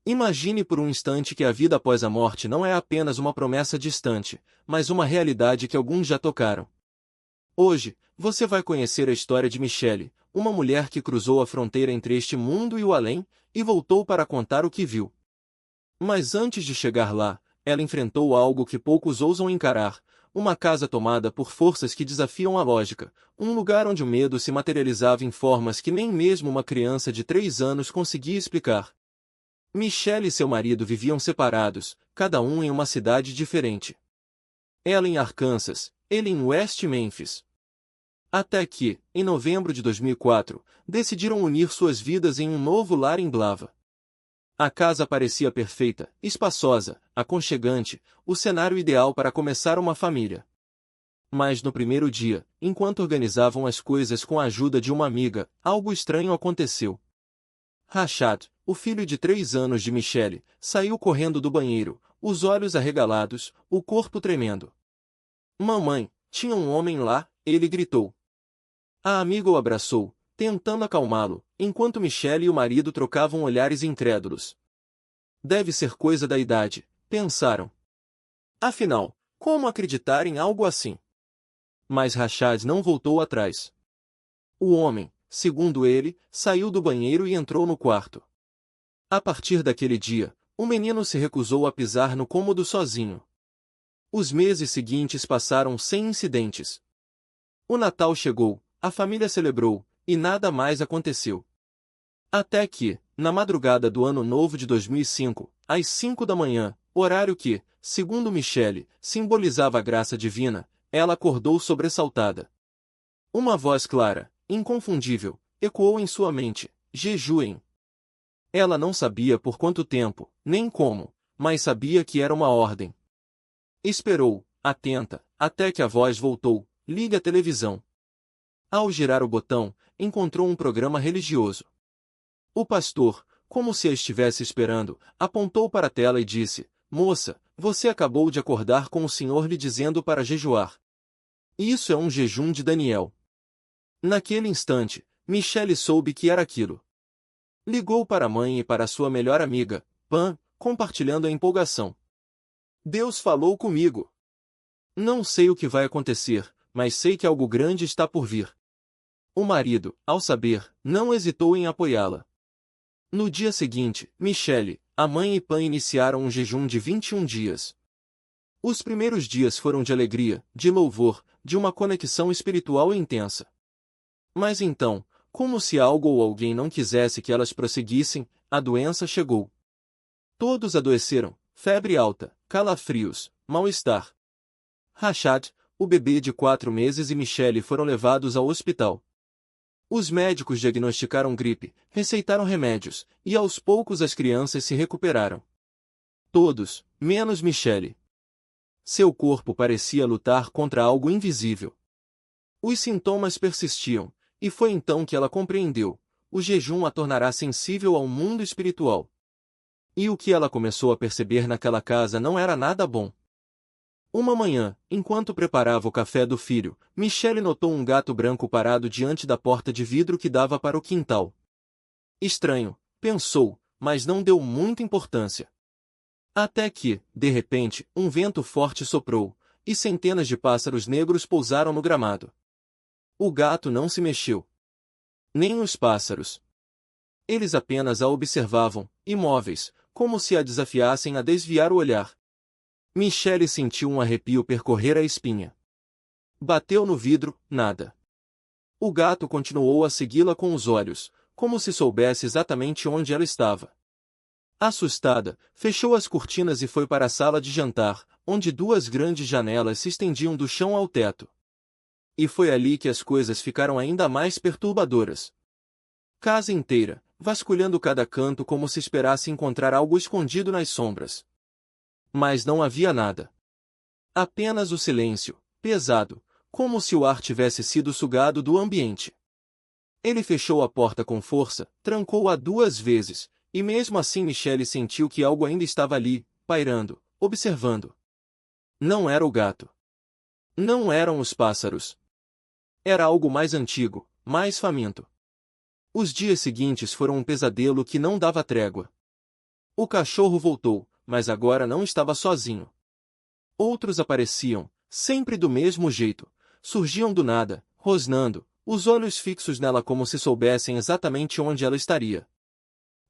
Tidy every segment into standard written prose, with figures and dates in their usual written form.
Imagine por um instante que a vida após a morte não é apenas uma promessa distante, mas uma realidade que alguns já tocaram. Hoje, você vai conhecer a história de Michelle, uma mulher que cruzou a fronteira entre este mundo e o além, e voltou para contar o que viu. Mas antes de chegar lá, ela enfrentou algo que poucos ousam encarar, uma casa tomada por forças que desafiam a lógica, um lugar onde o medo se materializava em formas que nem mesmo uma criança de 3 anos conseguia explicar. Michelle e seu marido viviam separados, cada um em uma cidade diferente. Ela em Arkansas, ele em West Memphis. Até que, em novembro de 2004, decidiram unir suas vidas em um novo lar em Blava. A casa parecia perfeita, espaçosa, aconchegante, o cenário ideal para começar uma família. Mas no primeiro dia, enquanto organizavam as coisas com a ajuda de uma amiga, algo estranho aconteceu. Rashad, o filho de 3 anos de Michelle, saiu correndo do banheiro, os olhos arregalados, o corpo tremendo. Mamãe, tinha um homem lá, ele gritou. A amiga o abraçou, tentando acalmá-lo, enquanto Michelle e o marido trocavam olhares incrédulos. Deve ser coisa da idade, pensaram. Afinal, como acreditar em algo assim? Mas Rashad não voltou atrás. O homem, segundo ele, saiu do banheiro e entrou no quarto. A partir daquele dia, o menino se recusou a pisar no cômodo sozinho. Os meses seguintes passaram sem incidentes. O Natal chegou, a família celebrou, e nada mais aconteceu. Até que, na madrugada do Ano Novo de 2005, às 5 da manhã, horário que, segundo Michelle, simbolizava a graça divina, ela acordou sobressaltada. Uma voz clara, inconfundível, ecoou em sua mente: jejuem. Ela não sabia por quanto tempo, nem como, mas sabia que era uma ordem. Esperou, atenta, até que a voz voltou: ligue a televisão. Ao girar o botão, encontrou um programa religioso. O pastor, como se a estivesse esperando, apontou para a tela e disse: moça, você acabou de acordar com o Senhor lhe dizendo para jejuar. Isso é um jejum de Daniel. Naquele instante, Michelle soube que era aquilo. Ligou para a mãe e para sua melhor amiga, Pam, compartilhando a empolgação. Deus falou comigo. Não sei o que vai acontecer, mas sei que algo grande está por vir. O marido, ao saber, não hesitou em apoiá-la. No dia seguinte, Michelle, a mãe e Pam iniciaram um jejum de 21 dias. Os primeiros dias foram de alegria, de louvor, de uma conexão espiritual intensa. Mas então, como se algo ou alguém não quisesse que elas prosseguissem, a doença chegou. Todos adoeceram, febre alta, calafrios, mal-estar. Rashad, o bebê de 4 meses e Michelle foram levados ao hospital. Os médicos diagnosticaram gripe, receitaram remédios, e aos poucos as crianças se recuperaram. Todos, menos Michelle. Seu corpo parecia lutar contra algo invisível. Os sintomas persistiam, e foi então que ela compreendeu: o jejum a tornará sensível ao mundo espiritual. E o que ela começou a perceber naquela casa não era nada bom. Uma manhã, enquanto preparava o café do filho, Michelle notou um gato branco parado diante da porta de vidro que dava para o quintal. Estranho, pensou, mas não deu muita importância. Até que, de repente, um vento forte soprou, e centenas de pássaros negros pousaram no gramado. O gato não se mexeu. Nem os pássaros. Eles apenas a observavam, imóveis, como se a desafiassem a desviar o olhar. Michelle sentiu um arrepio percorrer a espinha. Bateu no vidro, nada. O gato continuou a segui-la com os olhos, como se soubesse exatamente onde ela estava. Assustada, fechou as cortinas e foi para a sala de jantar, onde 2 grandes janelas se estendiam do chão ao teto. E foi ali que as coisas ficaram ainda mais perturbadoras. Casa inteira, vasculhando cada canto como se esperasse encontrar algo escondido nas sombras. Mas não havia nada. Apenas o silêncio, pesado, como se o ar tivesse sido sugado do ambiente. Ele fechou a porta com força, trancou-a 2 vezes, e mesmo assim Michelle sentiu que algo ainda estava ali, pairando, observando. Não era o gato. Não eram os pássaros. Era algo mais antigo, mais faminto. Os dias seguintes foram um pesadelo que não dava trégua. O cachorro voltou, mas agora não estava sozinho. Outros apareciam, sempre do mesmo jeito. Surgiam do nada, rosnando, os olhos fixos nela como se soubessem exatamente onde ela estaria.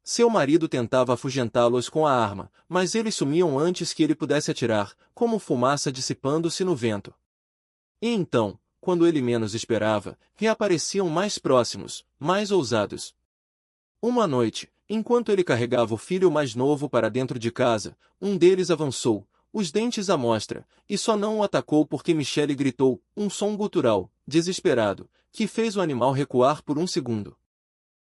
Seu marido tentava afugentá-los com a arma, mas eles sumiam antes que ele pudesse atirar, como fumaça dissipando-se no vento. E então, quando ele menos esperava, reapareciam mais próximos, mais ousados. Uma noite, enquanto ele carregava o filho mais novo para dentro de casa, um deles avançou, os dentes à mostra, e só não o atacou porque Michelle gritou, um som gutural, desesperado, que fez o animal recuar por um segundo.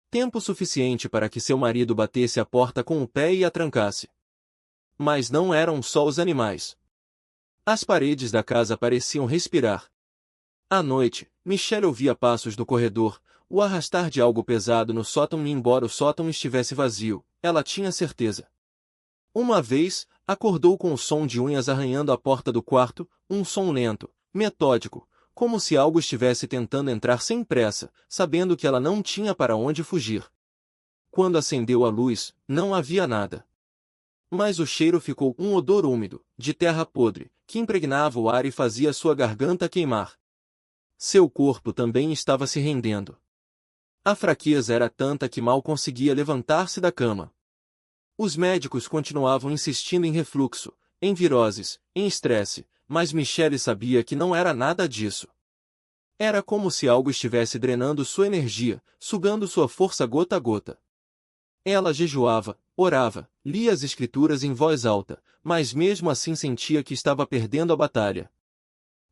Tempo suficiente para que seu marido batesse a porta com o pé e a trancasse. Mas não eram só os animais. As paredes da casa pareciam respirar. À noite, Michelle ouvia passos no corredor, o arrastar de algo pesado no sótão e embora o sótão estivesse vazio, ela tinha certeza. Uma vez, acordou com o som de unhas arranhando a porta do quarto, um som lento, metódico, como se algo estivesse tentando entrar sem pressa, sabendo que ela não tinha para onde fugir. Quando acendeu a luz, não havia nada. Mas o cheiro ficou um odor úmido, de terra podre, que impregnava o ar e fazia sua garganta queimar. Seu corpo também estava se rendendo. A fraqueza era tanta que mal conseguia levantar-se da cama. Os médicos continuavam insistindo em refluxo, em viroses, em estresse, mas Michelle sabia que não era nada disso. Era como se algo estivesse drenando sua energia, sugando sua força gota a gota. Ela jejuava, orava, lia as escrituras em voz alta, mas mesmo assim sentia que estava perdendo a batalha.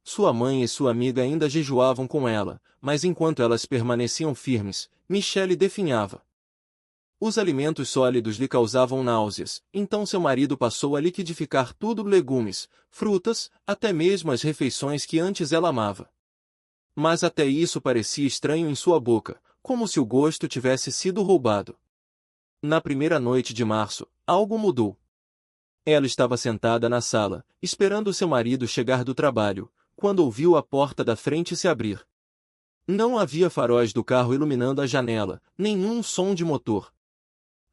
Sua mãe e sua amiga ainda jejuavam com ela, mas enquanto elas permaneciam firmes, Michelle definhava. Os alimentos sólidos lhe causavam náuseas, então seu marido passou a liquidificar tudo: legumes, frutas, até mesmo as refeições que antes ela amava. Mas até isso parecia estranho em sua boca, como se o gosto tivesse sido roubado. Na primeira noite de março, algo mudou. Ela estava sentada na sala, esperando seu marido chegar do trabalho, quando ouviu a porta da frente se abrir. Não havia faróis do carro iluminando a janela, nenhum som de motor.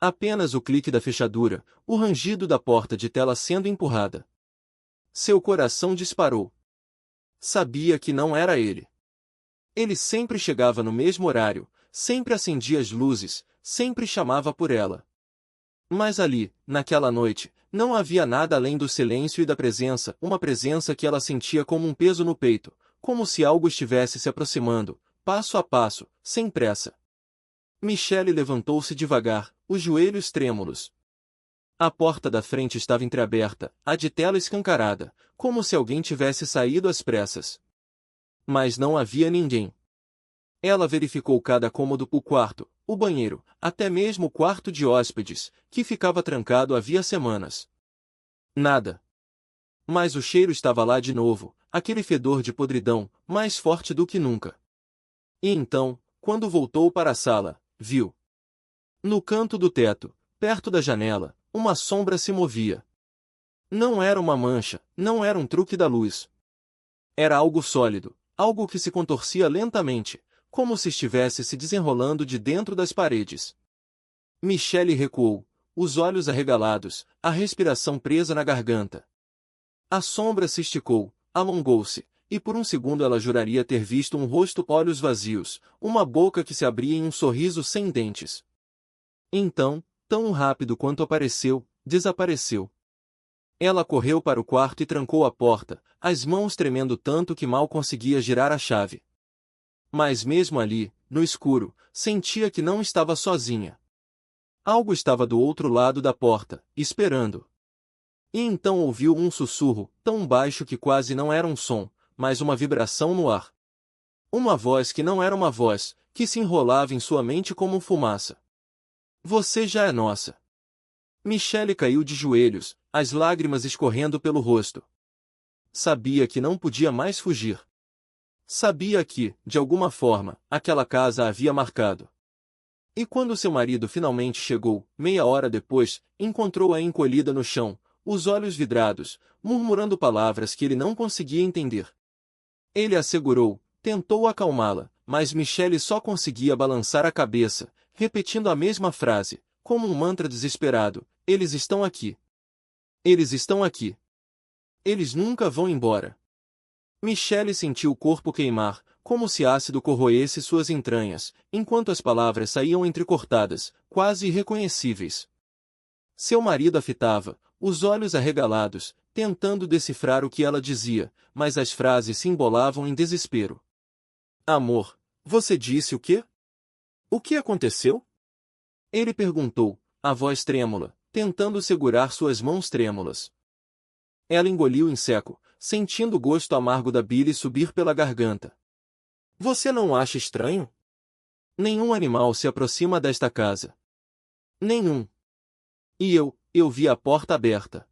Apenas o clique da fechadura, o rangido da porta de tela sendo empurrada. Seu coração disparou. Sabia que não era ele. Ele sempre chegava no mesmo horário, sempre acendia as luzes, sempre chamava por ela. Mas ali, naquela noite, não havia nada além do silêncio e da presença, uma presença que ela sentia como um peso no peito, como se algo estivesse se aproximando, passo a passo, sem pressa. Michelle levantou-se devagar, os joelhos trêmulos. A porta da frente estava entreaberta, a de tela escancarada, como se alguém tivesse saído às pressas. Mas não havia ninguém. Ela verificou cada cômodo: o quarto, o banheiro, até mesmo o quarto de hóspedes, que ficava trancado havia semanas. Nada. Mas o cheiro estava lá de novo, aquele fedor de podridão, mais forte do que nunca. E então, quando voltou para a sala, viu. No canto do teto, perto da janela, uma sombra se movia. Não era uma mancha, não era um truque da luz. Era algo sólido, algo que se contorcia lentamente, como se estivesse se desenrolando de dentro das paredes. Michelle recuou, os olhos arregalados, a respiração presa na garganta. A sombra se esticou, alongou-se, e por um segundo ela juraria ter visto um rosto, olhos vazios, uma boca que se abria em um sorriso sem dentes. Então, tão rápido quanto apareceu, desapareceu. Ela correu para o quarto e trancou a porta, as mãos tremendo tanto que mal conseguia girar a chave. Mas mesmo ali, no escuro, sentia que não estava sozinha. Algo estava do outro lado da porta, esperando. E então ouviu um sussurro, tão baixo que quase não era um som, mas uma vibração no ar. Uma voz que não era uma voz, que se enrolava em sua mente como fumaça. Você já é nossa. Michelle caiu de joelhos, as lágrimas escorrendo pelo rosto. Sabia que não podia mais fugir. Sabia que, de alguma forma, aquela casa a havia marcado. E quando seu marido finalmente chegou, meia hora depois, encontrou-a encolhida no chão, os olhos vidrados, murmurando palavras que ele não conseguia entender. Ele a segurou, tentou acalmá-la, mas Michelle só conseguia balançar a cabeça, repetindo a mesma frase, como um mantra desesperado: Eles estão aqui. Eles estão aqui. Eles nunca vão embora. Michelle sentiu o corpo queimar, como se ácido corroesse suas entranhas, enquanto as palavras saíam entrecortadas, quase irreconhecíveis. Seu marido a fitava, os olhos arregalados, tentando decifrar o que ela dizia, mas as frases se embolavam em desespero. Amor, você disse o quê? O que aconteceu? Ele perguntou, a voz trêmula, tentando segurar suas mãos trêmulas. Ela engoliu em seco, sentindo o gosto amargo da bile subir pela garganta. Você não acha estranho? Nenhum animal se aproxima desta casa. Nenhum. E eu vi a porta aberta.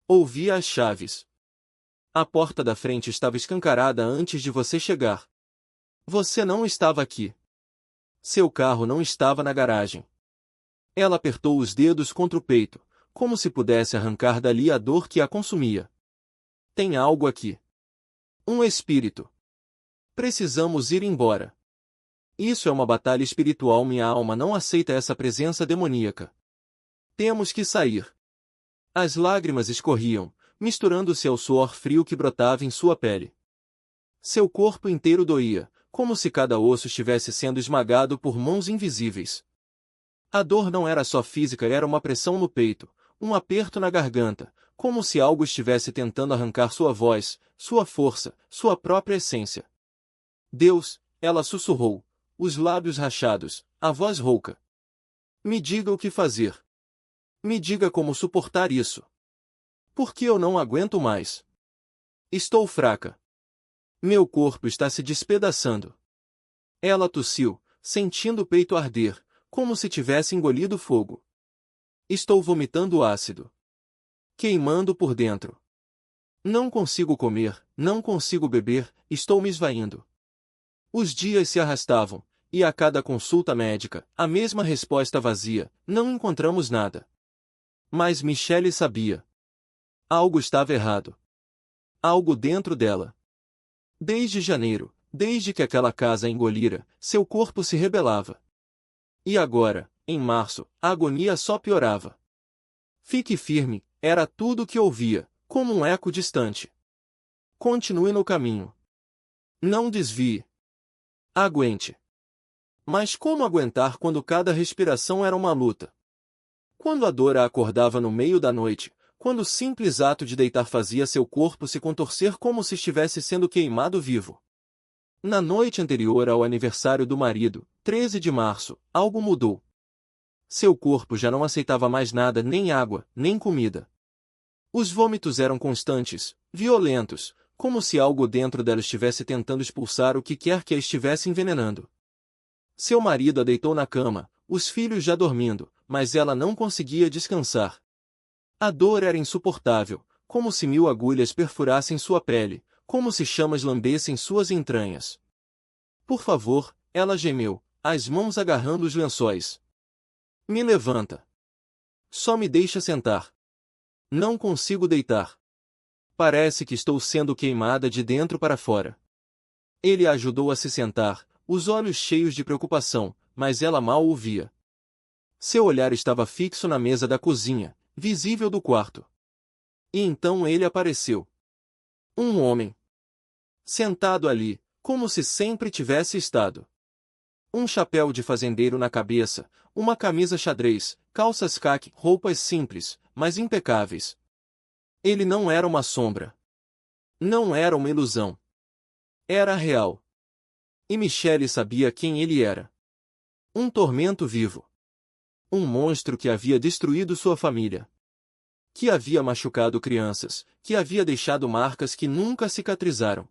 Ouvi as chaves. A porta da frente estava escancarada antes de você chegar. Você não estava aqui. Seu carro não estava na garagem. Ela apertou os dedos contra o peito, como se pudesse arrancar dali a dor que a consumia. Tem algo aqui. Um espírito. Precisamos ir embora. Isso é uma batalha espiritual. Minha alma não aceita essa presença demoníaca. Temos que sair. As lágrimas escorriam, misturando-se ao suor frio que brotava em sua pele. Seu corpo inteiro doía, como se cada osso estivesse sendo esmagado por mãos invisíveis. A dor não era só física, era uma pressão no peito, um aperto na garganta, como se algo estivesse tentando arrancar sua voz, sua força, sua própria essência. Deus, ela sussurrou, os lábios rachados, a voz rouca. Me diga o que fazer. Me diga como suportar isso. Porque eu não aguento mais. Estou fraca. Meu corpo está se despedaçando. Ela tossiu, sentindo o peito arder, como se tivesse engolido fogo. Estou vomitando ácido. Queimando por dentro. Não consigo comer, não consigo beber, estou me esvaindo. Os dias se arrastavam, e a cada consulta médica, a mesma resposta vazia, não encontramos nada. Mas Michelle sabia. Algo estava errado. Algo dentro dela. Desde janeiro, desde que aquela casa a engolira, seu corpo se rebelava. E agora, em março, a agonia só piorava. Fique firme, era tudo o que ouvia, como um eco distante. Continue no caminho. Não desvie. Aguente. Mas como aguentar quando cada respiração era uma luta? Quando a dor a acordava no meio da noite, quando o simples ato de deitar fazia seu corpo se contorcer como se estivesse sendo queimado vivo. Na noite anterior ao aniversário do marido, 13 de março, algo mudou. Seu corpo já não aceitava mais nada, nem água, nem comida. Os vômitos eram constantes, violentos, como se algo dentro dela estivesse tentando expulsar o que quer que a estivesse envenenando. Seu marido a deitou na cama, os filhos já dormindo, mas ela não conseguia descansar. A dor era insuportável, como se 1000 agulhas perfurassem sua pele, como se chamas lambessem suas entranhas. Por favor, ela gemeu, as mãos agarrando os lençóis. Me levanta. Só me deixa sentar. Não consigo deitar. Parece que estou sendo queimada de dentro para fora. Ele a ajudou a se sentar, os olhos cheios de preocupação, mas ela mal o via. Seu olhar estava fixo na mesa da cozinha, visível do quarto. E então ele apareceu. Um homem. Sentado ali, como se sempre tivesse estado. Um chapéu de fazendeiro na cabeça, uma camisa xadrez, calças caque, roupas simples, mas impecáveis. Ele não era uma sombra. Não era uma ilusão. Era real. E Michelle sabia quem ele era. Um tormento vivo. Um monstro que havia destruído sua família. Que havia machucado crianças, que havia deixado marcas que nunca cicatrizaram.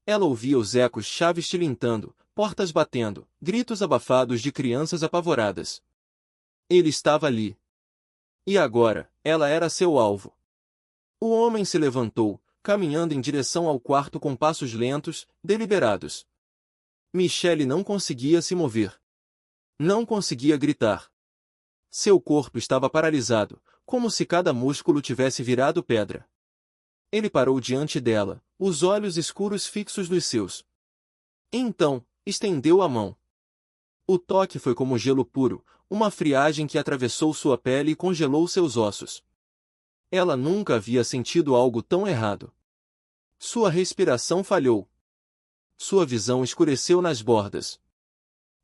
Ela ouvia os ecos chaves tilintando, portas batendo, gritos abafados de crianças apavoradas. Ele estava ali. E agora, ela era seu alvo. O homem se levantou, caminhando em direção ao quarto com passos lentos, deliberados. Michelle não conseguia se mover. Não conseguia gritar. Seu corpo estava paralisado, como se cada músculo tivesse virado pedra. Ele parou diante dela, os olhos escuros fixos nos seus. Então, estendeu a mão. O toque foi como gelo puro, uma friagem que atravessou sua pele e congelou seus ossos. Ela nunca havia sentido algo tão errado. Sua respiração falhou. Sua visão escureceu nas bordas.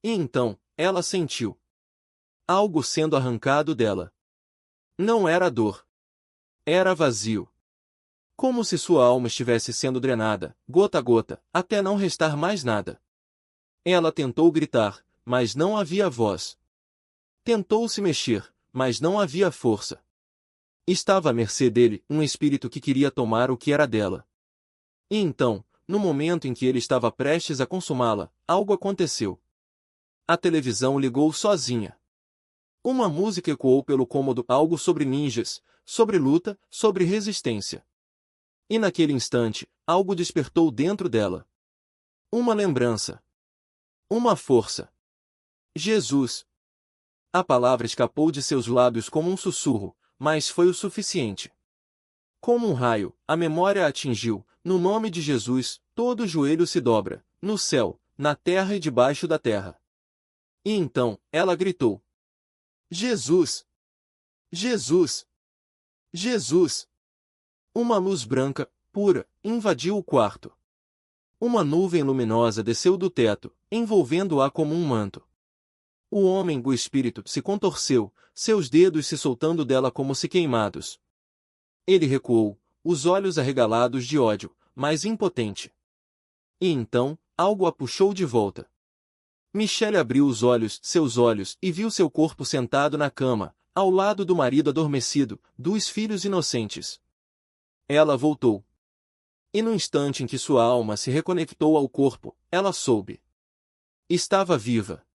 E então, ela sentiu algo sendo arrancado dela. Não era dor. Era vazio. Como se sua alma estivesse sendo drenada, gota a gota, até não restar mais nada. Ela tentou gritar, mas não havia voz. Tentou se mexer, mas não havia força. Estava à mercê dele, um espírito que queria tomar o que era dela. E então, no momento em que ele estava prestes a consumá-la, algo aconteceu. A televisão ligou sozinha. Uma música ecoou pelo cômodo, algo sobre ninjas, sobre luta, sobre resistência. E naquele instante, algo despertou dentro dela. Uma lembrança. Uma força. Jesus. A palavra escapou de seus lábios como um sussurro, mas foi o suficiente. Como um raio, a memória a atingiu. No nome de Jesus, todo joelho se dobra, no céu, na terra e debaixo da terra. E então, ela gritou: Jesus! Jesus! Jesus! Uma luz branca, pura, invadiu o quarto. Uma nuvem luminosa desceu do teto, envolvendo-a como um manto. O homem, o espírito, se contorceu, seus dedos se soltando dela como se queimados. Ele recuou, os olhos arregalados de ódio, mas impotente. E então, algo a puxou de volta. Michelle abriu seus olhos, e viu seu corpo sentado na cama, ao lado do marido adormecido, dos filhos inocentes. Ela voltou. E no instante em que sua alma se reconectou ao corpo, ela soube. Estava viva.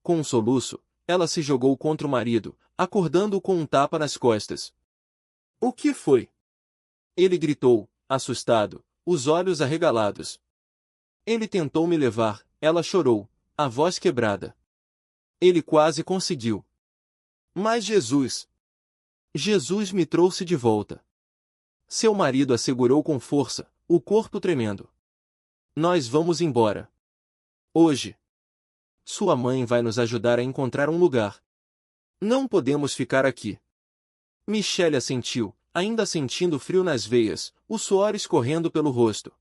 Com um soluço, ela se jogou contra o marido, acordando-o com um tapa nas costas. O que foi? Ele gritou, assustado, os olhos arregalados. Ele tentou me levar, ela chorou, a voz quebrada. Ele quase conseguiu. Mas Jesus! Jesus me trouxe de volta. Seu marido assegurou com força, o corpo tremendo. Nós vamos embora. Hoje. Sua mãe vai nos ajudar a encontrar um lugar. Não podemos ficar aqui. Michelle assentiu, ainda sentindo frio nas veias, o suor escorrendo pelo rosto.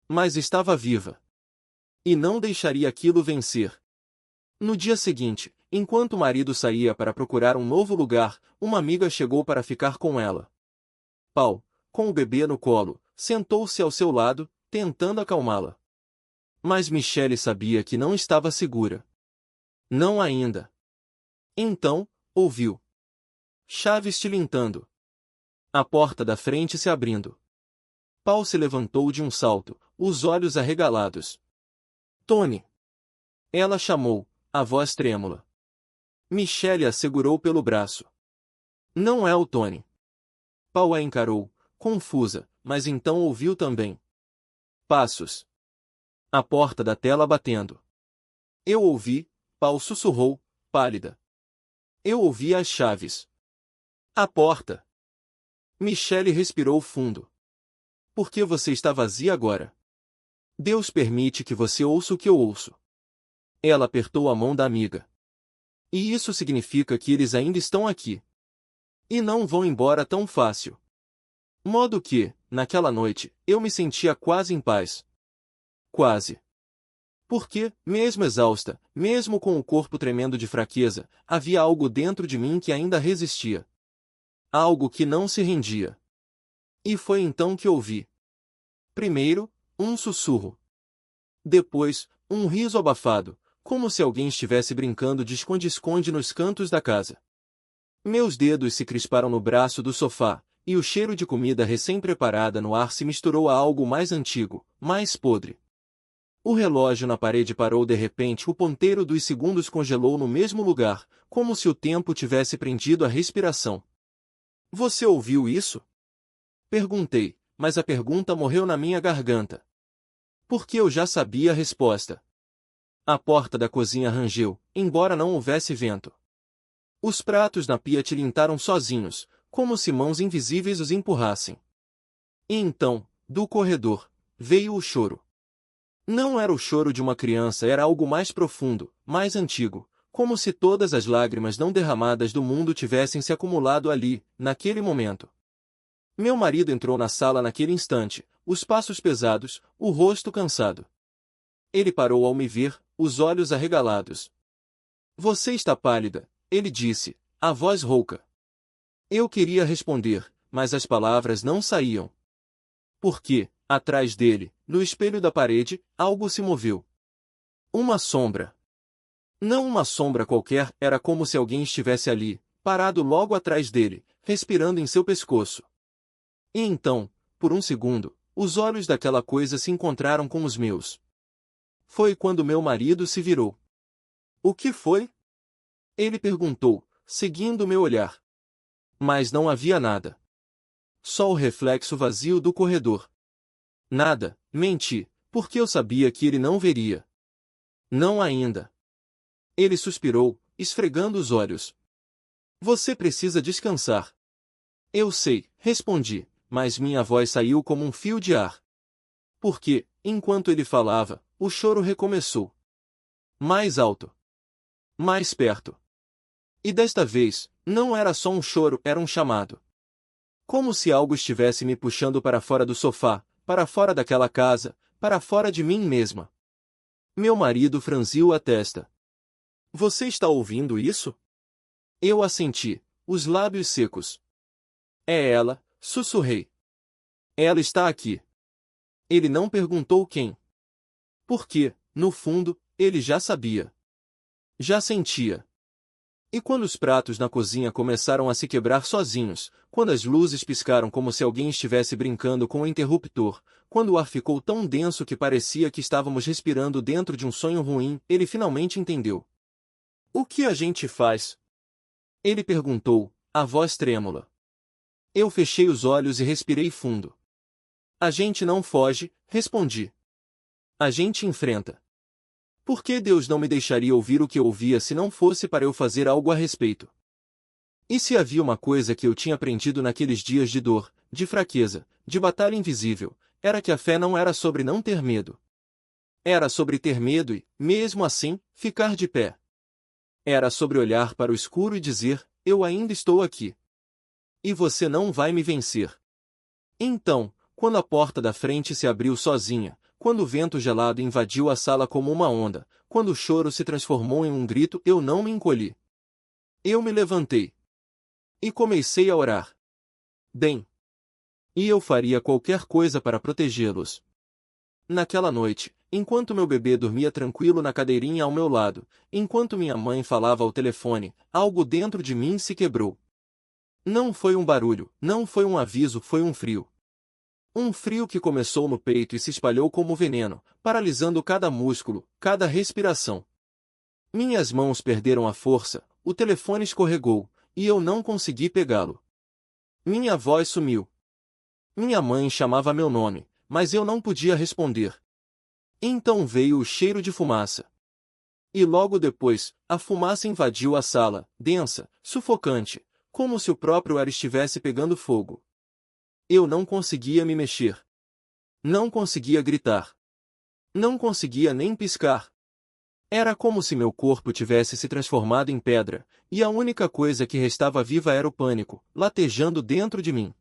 Mas estava viva. E não deixaria aquilo vencer. No dia seguinte, enquanto o marido saía para procurar um novo lugar, uma amiga chegou para ficar com ela. Paul, com o bebê no colo, sentou-se ao seu lado, tentando acalmá-la. Mas Michelle sabia que não estava segura. Não ainda. Então, ouviu chaves tilintando. A porta da frente se abrindo. Paul se levantou de um salto, os olhos arregalados. Tony! Ela chamou, a voz trêmula. Michelle a segurou pelo braço. Não é o Tony. Paul a encarou, confusa, mas então ouviu também passos. A porta da tela batendo. Eu ouvi, Paul sussurrou, pálida. Eu ouvi as chaves. A porta. Michelle respirou fundo. Por que você está vazia agora? Deus permite que você ouça o que eu ouço. Ela apertou a mão da amiga. E isso significa que eles ainda estão aqui. E não vão embora tão fácil. Modo que, naquela noite, eu me sentia quase em paz. Quase. Porque, mesmo exausta, mesmo com o corpo tremendo de fraqueza, havia algo dentro de mim que ainda resistia. Algo que não se rendia. E foi então que ouvi. Primeiro, um sussurro. Depois, um riso abafado, como se alguém estivesse brincando de esconde-esconde nos cantos da casa. Meus dedos se crisparam no braço do sofá, e o cheiro de comida recém-preparada no ar se misturou a algo mais antigo, mais podre. O relógio na parede parou de repente, o ponteiro dos segundos congelou no mesmo lugar, como se o tempo tivesse prendido a respiração. Você ouviu isso? Perguntei, mas a pergunta morreu na minha garganta. Porque eu já sabia a resposta. A porta da cozinha rangeu, embora não houvesse vento. Os pratos na pia tilintaram sozinhos, como se mãos invisíveis os empurrassem. E então, do corredor, veio o choro. Não era o choro de uma criança, era algo mais profundo, mais antigo, como se todas as lágrimas não derramadas do mundo tivessem se acumulado ali, naquele momento. Meu marido entrou na sala naquele instante, os passos pesados, o rosto cansado. Ele parou ao me ver, os olhos arregalados. Você está pálida, ele disse, a voz rouca. Eu queria responder, mas as palavras não saíam. Porque, atrás dele, no espelho da parede, algo se moveu. Uma sombra. Não uma sombra qualquer, era como se alguém estivesse ali, parado logo atrás dele, respirando em seu pescoço. E então, por um segundo, os olhos daquela coisa se encontraram com os meus. Foi quando meu marido se virou. O que foi? Ele perguntou, seguindo meu olhar. Mas não havia nada. Só o reflexo vazio do corredor. Nada, menti, porque eu sabia que ele não veria. Não ainda. Ele suspirou, esfregando os olhos. Você precisa descansar. Eu sei, respondi, mas minha voz saiu como um fio de ar. Porque, enquanto ele falava, o choro recomeçou. Mais alto. Mais perto. E desta vez, não era só um choro, era um chamado. Como se algo estivesse me puxando para fora do sofá, para fora daquela casa, para fora de mim mesma. Meu marido franziu a testa. Você está ouvindo isso? Eu assenti, os lábios secos. É ela, sussurrei. Ela está aqui. Ele não perguntou quem. Porque, no fundo, ele já sabia. Já sentia. E quando os pratos na cozinha começaram a se quebrar sozinhos, quando as luzes piscaram como se alguém estivesse brincando com o interruptor, quando o ar ficou tão denso que parecia que estávamos respirando dentro de um sonho ruim, ele finalmente entendeu. O que a gente faz? Ele perguntou, a voz trêmula. Eu fechei os olhos e respirei fundo. A gente não foge, respondi. A gente enfrenta. Por que Deus não me deixaria ouvir o que eu ouvia se não fosse para eu fazer algo a respeito? E se havia uma coisa que eu tinha aprendido naqueles dias de dor, de fraqueza, de batalha invisível, era que a fé não era sobre não ter medo. Era sobre ter medo e, mesmo assim, ficar de pé. Era sobre olhar para o escuro e dizer, eu ainda estou aqui. E você não vai me vencer. Então, quando a porta da frente se abriu sozinha, quando o vento gelado invadiu a sala como uma onda, quando o choro se transformou em um grito, eu não me encolhi. Eu me levantei. E comecei a orar. Bem. E eu faria qualquer coisa para protegê-los. Naquela noite, enquanto meu bebê dormia tranquilo na cadeirinha ao meu lado, enquanto minha mãe falava ao telefone, algo dentro de mim se quebrou. Não foi um barulho, não foi um aviso, foi um frio. Um frio que começou no peito e se espalhou como veneno, paralisando cada músculo, cada respiração. Minhas mãos perderam a força, o telefone escorregou, e eu não consegui pegá-lo. Minha voz sumiu. Minha mãe chamava meu nome, mas eu não podia responder. Então veio o cheiro de fumaça. E logo depois, a fumaça invadiu a sala, densa, sufocante, como se o próprio ar estivesse pegando fogo. Eu não conseguia me mexer. Não conseguia gritar. Não conseguia nem piscar. Era como se meu corpo tivesse se transformado em pedra, e a única coisa que restava viva era o pânico, latejando dentro de mim.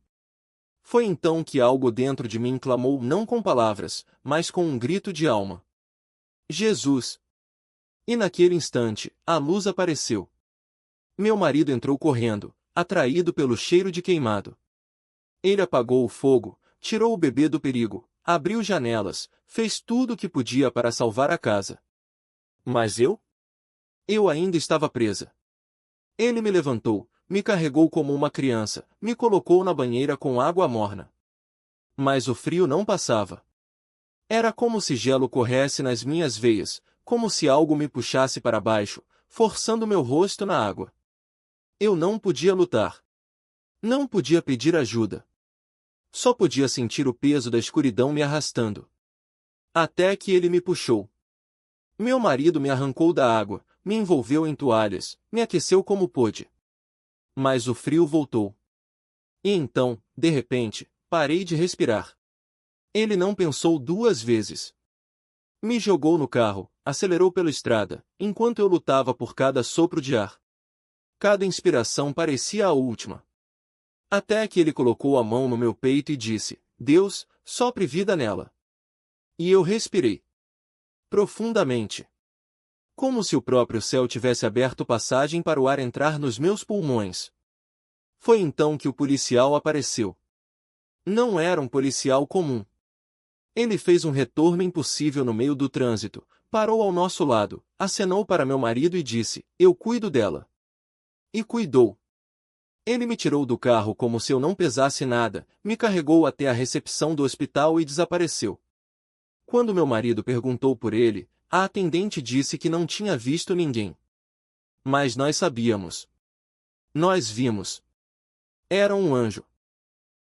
Foi então que algo dentro de mim clamou não com palavras, mas com um grito de alma. Jesus! E naquele instante, a luz apareceu. Meu marido entrou correndo, atraído pelo cheiro de queimado. Ele apagou o fogo, tirou o bebê do perigo, abriu janelas, fez tudo o que podia para salvar a casa. Mas eu? Eu ainda estava presa. Ele me levantou, me carregou como uma criança, me colocou na banheira com água morna. Mas o frio não passava. Era como se gelo corresse nas minhas veias, como se algo me puxasse para baixo, forçando meu rosto na água. Eu não podia lutar. Não podia pedir ajuda. Só podia sentir o peso da escuridão me arrastando. Até que ele me puxou. Meu marido me arrancou da água, me envolveu em toalhas, me aqueceu como pôde. Mas o frio voltou. E então, de repente, parei de respirar. Ele não pensou duas vezes. Me jogou no carro, acelerou pela estrada, enquanto eu lutava por cada sopro de ar. Cada inspiração parecia a última. Até que ele colocou a mão no meu peito e disse: Deus, sopre vida nela. E eu respirei profundamente, como se o próprio céu tivesse aberto passagem para o ar entrar nos meus pulmões. Foi então que o policial apareceu. Não era um policial comum. Ele fez um retorno impossível no meio do trânsito, parou ao nosso lado, acenou para meu marido e disse: Eu cuido dela. E cuidou. Ele me tirou do carro como se eu não pesasse nada, me carregou até a recepção do hospital e desapareceu. Quando meu marido perguntou por ele, a atendente disse que não tinha visto ninguém. Mas nós sabíamos. Nós vimos. Era um anjo.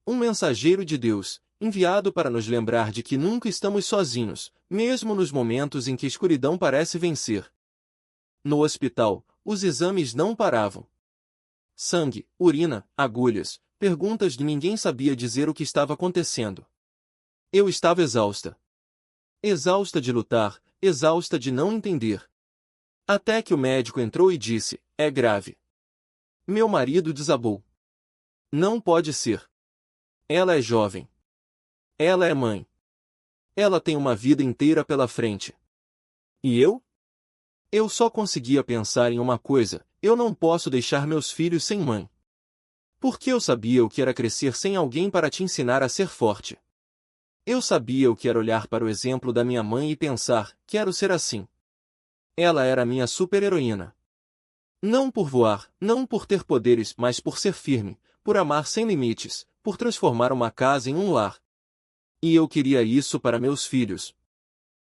Um mensageiro de Deus, enviado para nos lembrar de que nunca estamos sozinhos, mesmo nos momentos em que a escuridão parece vencer. No hospital, os exames não paravam. Sangue, urina, agulhas, perguntas de ninguém sabia dizer o que estava acontecendo. Eu estava exausta. Exausta de lutar, exausta de não entender. Até que o médico entrou e disse: É grave. Meu marido desabou. Não pode ser. Ela é jovem. Ela é mãe. Ela tem uma vida inteira pela frente. E eu? Eu só conseguia pensar em uma coisa: eu não posso deixar meus filhos sem mãe. Porque eu sabia o que era crescer sem alguém para te ensinar a ser forte. Eu sabia o que era olhar para o exemplo da minha mãe e pensar: quero ser assim. Ela era minha super-heroína. Não por voar, não por ter poderes, mas por ser firme, por amar sem limites, por transformar uma casa em um lar. E eu queria isso para meus filhos.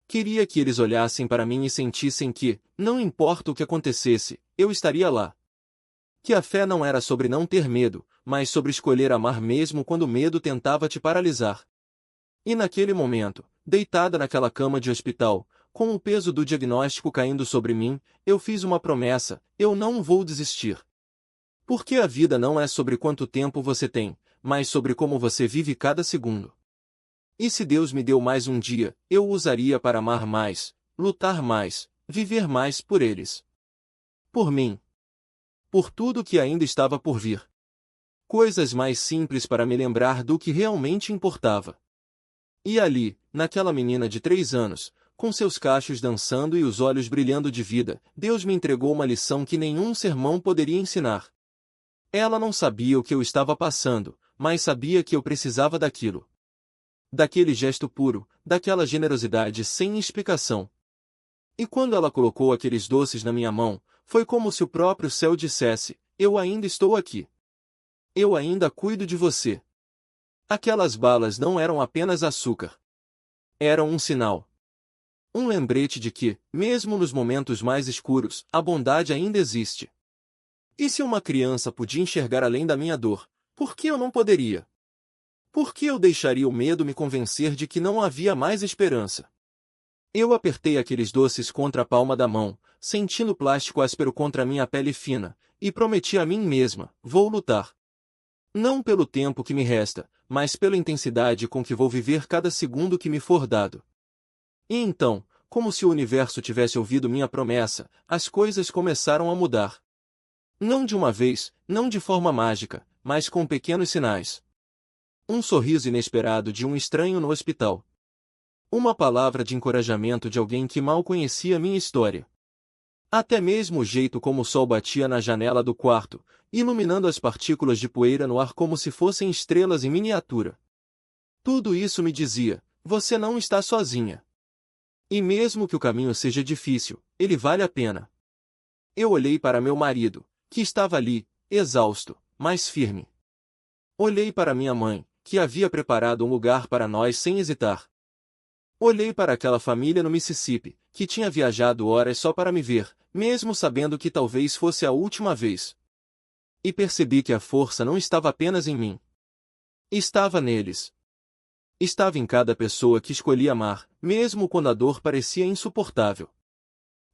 Queria que eles olhassem para mim e sentissem que, não importa o que acontecesse, eu estaria lá. Que a fé não era sobre não ter medo, mas sobre escolher amar mesmo quando o medo tentava te paralisar. E naquele momento, deitada naquela cama de hospital, com o peso do diagnóstico caindo sobre mim, eu fiz uma promessa: eu não vou desistir. Porque a vida não é sobre quanto tempo você tem, mas sobre como você vive cada segundo. E se Deus me deu mais um dia, eu o usaria para amar mais, lutar mais, viver mais por eles. Por mim. Por tudo que ainda estava por vir. Coisas mais simples para me lembrar do que realmente importava. E ali, naquela menina de 3 anos, com seus cachos dançando e os olhos brilhando de vida, Deus me entregou uma lição que nenhum sermão poderia ensinar. Ela não sabia o que eu estava passando, mas sabia que eu precisava daquilo. Daquele gesto puro, daquela generosidade sem explicação. E quando ela colocou aqueles doces na minha mão, foi como se o próprio céu dissesse: eu ainda estou aqui. Eu ainda cuido de você. Aquelas balas não eram apenas açúcar. Eram um sinal. Um lembrete de que, mesmo nos momentos mais escuros, a bondade ainda existe. E se uma criança podia enxergar além da minha dor, por que eu não poderia? Por que eu deixaria o medo me convencer de que não havia mais esperança? Eu apertei aqueles doces contra a palma da mão, sentindo o plástico áspero contra a minha pele fina, e prometi a mim mesma: vou lutar. Não pelo tempo que me resta, mas pela intensidade com que vou viver cada segundo que me for dado. E então, como se o universo tivesse ouvido minha promessa, as coisas começaram a mudar. Não de uma vez, não de forma mágica, mas com pequenos sinais. Um sorriso inesperado de um estranho no hospital. Uma palavra de encorajamento de alguém que mal conhecia minha história. Até mesmo o jeito como o sol batia na janela do quarto, iluminando as partículas de poeira no ar como se fossem estrelas em miniatura. Tudo isso me dizia: você não está sozinha. E mesmo que o caminho seja difícil, ele vale a pena. Eu olhei para meu marido, que estava ali, exausto, mas firme. Olhei para minha mãe, que havia preparado um lugar para nós sem hesitar. Olhei para aquela família no Mississippi, que tinha viajado horas só para me ver, mesmo sabendo que talvez fosse a última vez. E percebi que a força não estava apenas em mim. Estava neles. Estava em cada pessoa que escolhi amar, mesmo quando a dor parecia insuportável.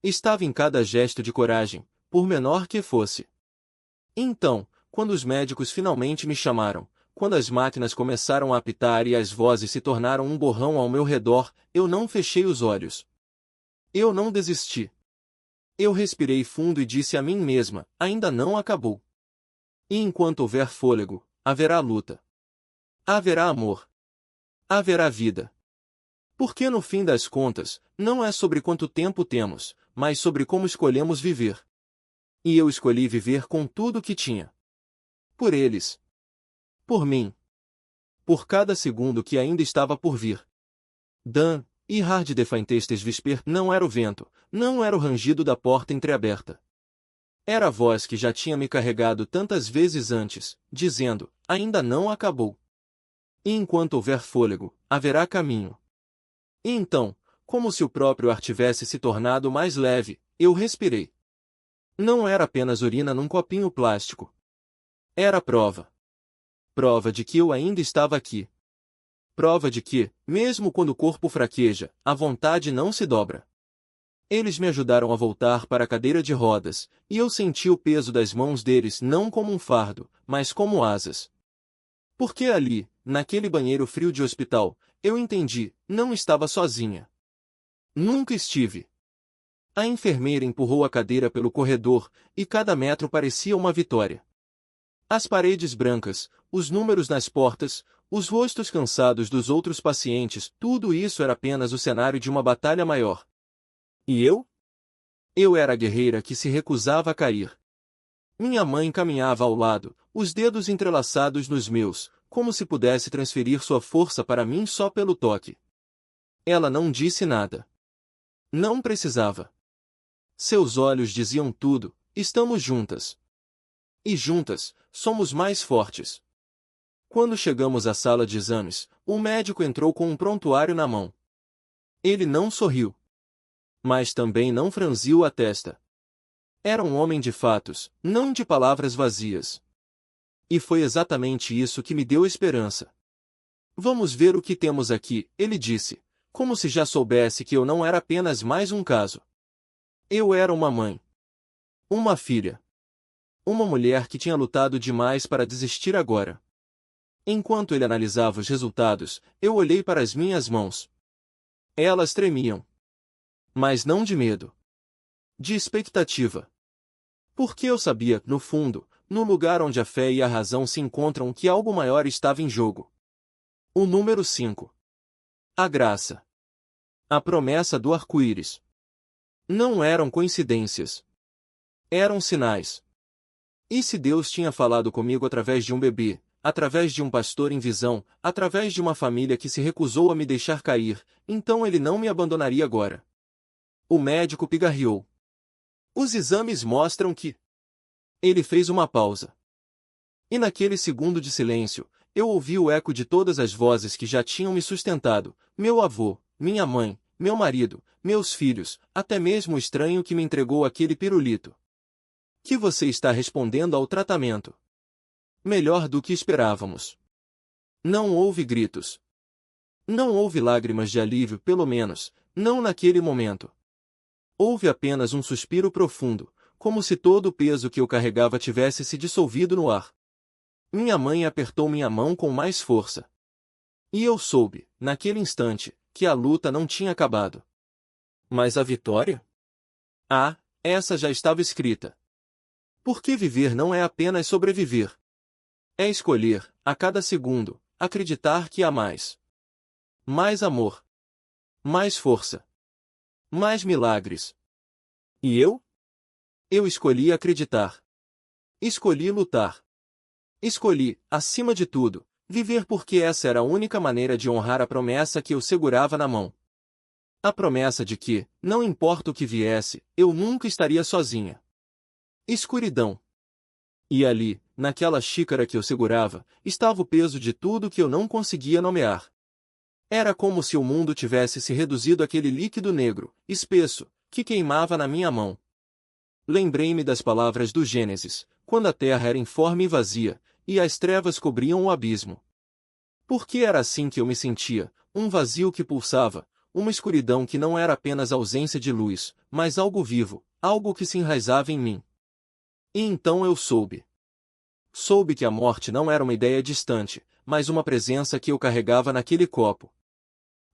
Estava em cada gesto de coragem, por menor que fosse. Então, quando os médicos finalmente me chamaram, quando as máquinas começaram a apitar e as vozes se tornaram um borrão ao meu redor, eu não fechei os olhos. Eu não desisti. Eu respirei fundo e disse a mim mesma, ainda não acabou. E enquanto houver fôlego, haverá luta. Haverá amor. Haverá vida. Porque no fim das contas, não é sobre quanto tempo temos, mas sobre como escolhemos viver. E eu escolhi viver com tudo o que tinha. Por eles. Por mim. Por cada segundo que ainda estava por vir. Dan, e hard defaintestes visper não era o vento, não era o rangido da porta entreaberta. Era a voz que já tinha me carregado tantas vezes antes, dizendo, ainda não acabou. E enquanto houver fôlego, haverá caminho. E então, como se o próprio ar tivesse se tornado mais leve, eu respirei. Não era apenas urina num copinho plástico. Era prova. Prova de que eu ainda estava aqui. Prova de que, mesmo quando o corpo fraqueja, a vontade não se dobra. Eles me ajudaram a voltar para a cadeira de rodas, e eu senti o peso das mãos deles não como um fardo, mas como asas. Porque ali, naquele banheiro frio de hospital, eu entendi, não estava sozinha. Nunca estive. A enfermeira empurrou a cadeira pelo corredor, e cada metro parecia uma vitória. As paredes brancas, os números nas portas, os rostos cansados dos outros pacientes, tudo isso era apenas o cenário de uma batalha maior. E eu? Eu era a guerreira que se recusava a cair. Minha mãe caminhava ao lado, os dedos entrelaçados nos meus, como se pudesse transferir sua força para mim só pelo toque. Ela não disse nada. Não precisava. Seus olhos diziam tudo, estamos juntas. E juntas, somos mais fortes. Quando chegamos à sala de exames, o médico entrou com um prontuário na mão. Ele não sorriu. Mas também não franziu a testa. Era um homem de fatos, não de palavras vazias. E foi exatamente isso que me deu esperança. Vamos ver o que temos aqui, ele disse, como se já soubesse que eu não era apenas mais um caso. Eu era uma mãe. Uma filha. Uma mulher que tinha lutado demais para desistir agora. Enquanto ele analisava os resultados, eu olhei para as minhas mãos. Elas tremiam. Mas não de medo. De expectativa. Porque eu sabia, no fundo, no lugar onde a fé e a razão se encontram, que algo maior estava em jogo. O número 5. A graça. A promessa do arco-íris. Não eram coincidências. Eram sinais. E se Deus tinha falado comigo através de um bebê, através de um pastor em visão, através de uma família que se recusou a me deixar cair, então ele não me abandonaria agora. O médico pigarreou. Os exames mostram que... Ele fez uma pausa. E naquele segundo de silêncio, eu ouvi o eco de todas as vozes que já tinham me sustentado, meu avô, minha mãe, meu marido, meus filhos, até mesmo o estranho que me entregou aquele pirulito. Que você está respondendo ao tratamento? Melhor do que esperávamos. Não houve gritos. Não houve lágrimas de alívio, pelo menos, não naquele momento. Houve apenas um suspiro profundo, como se todo o peso que eu carregava tivesse se dissolvido no ar. Minha mãe apertou minha mão com mais força. E eu soube, naquele instante, que a luta não tinha acabado. Mas a vitória? Ah, essa já estava escrita. Porque viver não é apenas sobreviver. É escolher, a cada segundo, acreditar que há mais. Mais amor. Mais força. Mais milagres. E eu? Eu escolhi acreditar. Escolhi lutar. Escolhi, acima de tudo, viver porque essa era a única maneira de honrar a promessa que eu segurava na mão. A promessa de que, não importa o que viesse, eu nunca estaria sozinha. Escuridão. E ali, naquela xícara que eu segurava, estava o peso de tudo que eu não conseguia nomear. Era como se o mundo tivesse se reduzido àquele líquido negro, espesso, que queimava na minha mão. Lembrei-me das palavras do Gênesis, quando a terra era informe e vazia, e as trevas cobriam o abismo. Porque era assim que eu me sentia, um vazio que pulsava, uma escuridão que não era apenas ausência de luz, mas algo vivo, algo que se enraizava em mim. E então eu soube. Soube que a morte não era uma ideia distante, mas uma presença que eu carregava naquele copo.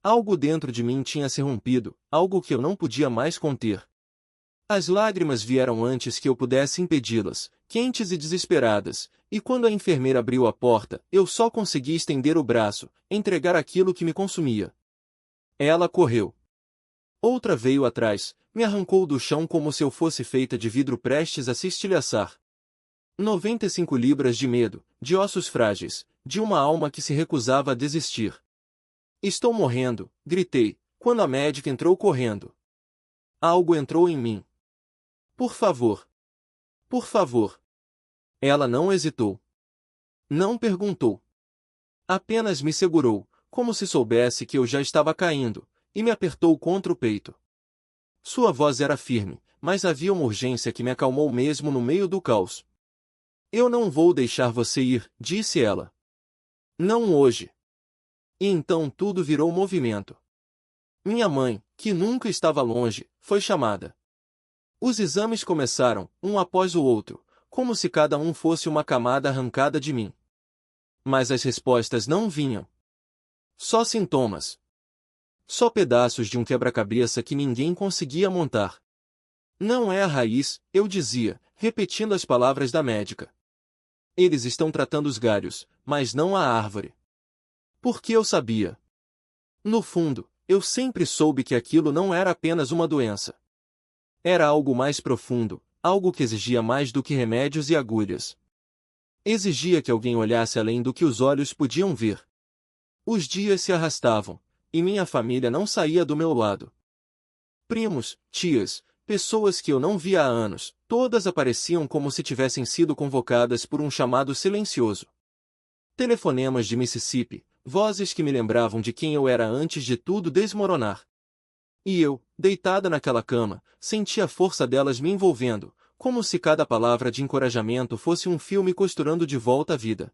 Algo dentro de mim tinha se rompido, algo que eu não podia mais conter. As lágrimas vieram antes que eu pudesse impedi-las, quentes e desesperadas, e quando a enfermeira abriu a porta, eu só consegui estender o braço, entregar aquilo que me consumia. Ela correu. Outra veio atrás, me arrancou do chão como se eu fosse feita de vidro prestes a se estilhaçar. 95 libras de medo, de ossos frágeis, de uma alma que se recusava a desistir. Estou morrendo, gritei, quando a médica entrou correndo. Algo entrou em mim. Por favor. Por favor. Ela não hesitou. Não perguntou. Apenas me segurou, como se soubesse que eu já estava caindo, e me apertou contra o peito. Sua voz era firme, mas havia uma urgência que me acalmou mesmo no meio do caos. Eu não vou deixar você ir, disse ela. Não hoje. E então tudo virou movimento. Minha mãe, que nunca estava longe, foi chamada. Os exames começaram, um após o outro, como se cada um fosse uma camada arrancada de mim. Mas as respostas não vinham. Só sintomas. Só pedaços de um quebra-cabeça que ninguém conseguia montar. Não é a raiz, eu dizia, repetindo as palavras da médica. Eles estão tratando os galhos, mas não a árvore. Porque eu sabia. No fundo, eu sempre soube que aquilo não era apenas uma doença. Era algo mais profundo, algo que exigia mais do que remédios e agulhas. Exigia que alguém olhasse além do que os olhos podiam ver. Os dias se arrastavam, e minha família não saía do meu lado. Primos, tias, pessoas que eu não via há anos, todas apareciam como se tivessem sido convocadas por um chamado silencioso. Telefonemas de Mississippi, vozes que me lembravam de quem eu era antes de tudo desmoronar. E eu, deitada naquela cama, sentia a força delas me envolvendo, como se cada palavra de encorajamento fosse um fio me costurando de volta à vida.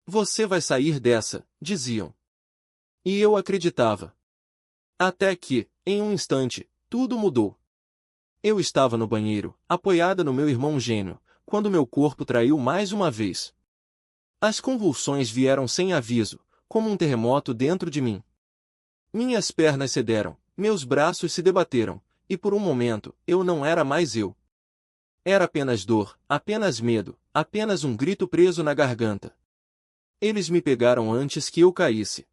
Você vai sair dessa, diziam. E eu acreditava. Até que, em um instante, tudo mudou. Eu estava no banheiro, apoiada no meu irmão gêmeo, quando meu corpo traiu mais uma vez. As convulsões vieram sem aviso, como um terremoto dentro de mim. Minhas pernas cederam, meus braços se debateram, e por um momento, eu não era mais eu. Era apenas dor, apenas medo, apenas um grito preso na garganta. Eles me pegaram antes que eu caísse.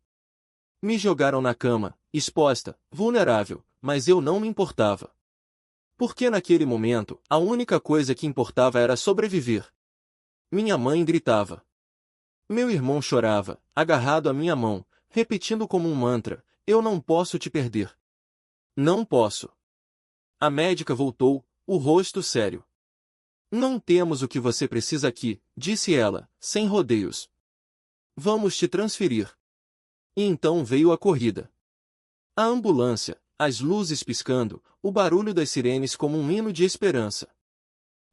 Me jogaram na cama, exposta, vulnerável, mas eu não me importava. Porque naquele momento, a única coisa que importava era sobreviver. Minha mãe gritava. Meu irmão chorava, agarrado à minha mão, repetindo como um mantra, eu não posso te perder. Não posso. A médica voltou, o rosto sério. Não temos o que você precisa aqui, disse ela, sem rodeios. Vamos te transferir. E então veio a corrida. A ambulância, as luzes piscando, o barulho das sirenes como um hino de esperança.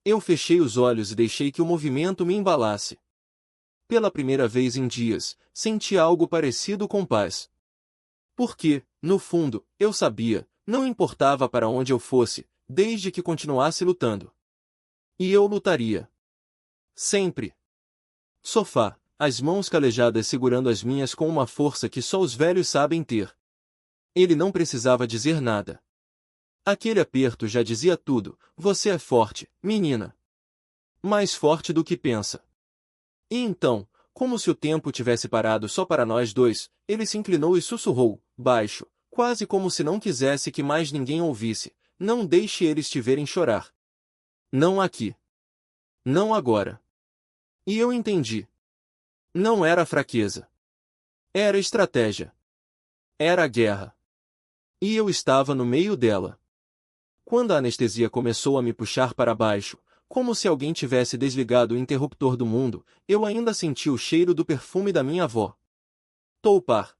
Eu fechei os olhos e deixei que o movimento me embalasse. Pela primeira vez em dias, senti algo parecido com paz. Porque, no fundo, eu sabia, não importava para onde eu fosse, desde que continuasse lutando. E eu lutaria. Sempre. Sofá, as mãos calejadas segurando as minhas com uma força que só os velhos sabem ter. Ele não precisava dizer nada. Aquele aperto já dizia tudo, você é forte, menina. Mais forte do que pensa. E então, como se o tempo tivesse parado só para nós dois, ele se inclinou e sussurrou, baixo, quase como se não quisesse que mais ninguém ouvisse, não deixe eles te verem chorar. Não aqui. Não agora. E eu entendi. Não era fraqueza. Era estratégia. Era a guerra. E eu estava no meio dela. Quando a anestesia começou a me puxar para baixo, como se alguém tivesse desligado o interruptor do mundo, eu ainda senti o cheiro do perfume da minha avó. Toupar.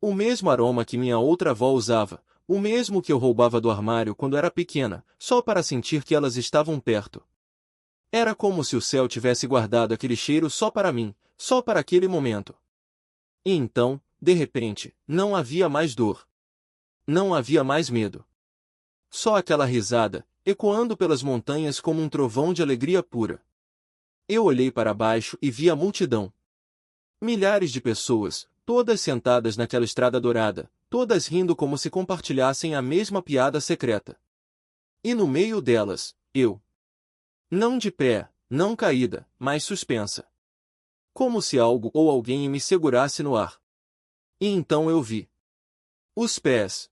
O mesmo aroma que minha outra avó usava, o mesmo que eu roubava do armário quando era pequena, só para sentir que elas estavam perto. Era como se o céu tivesse guardado aquele cheiro só para mim, só para aquele momento. E então, de repente, não havia mais dor. Não havia mais medo. Só aquela risada, ecoando pelas montanhas como um trovão de alegria pura. Eu olhei para baixo e vi a multidão. Milhares de pessoas, todas sentadas naquela estrada dourada, todas rindo como se compartilhassem a mesma piada secreta. E no meio delas, eu. Não de pé, não caída, mas suspensa. Como se algo ou alguém me segurasse no ar. E então eu vi. Os pés.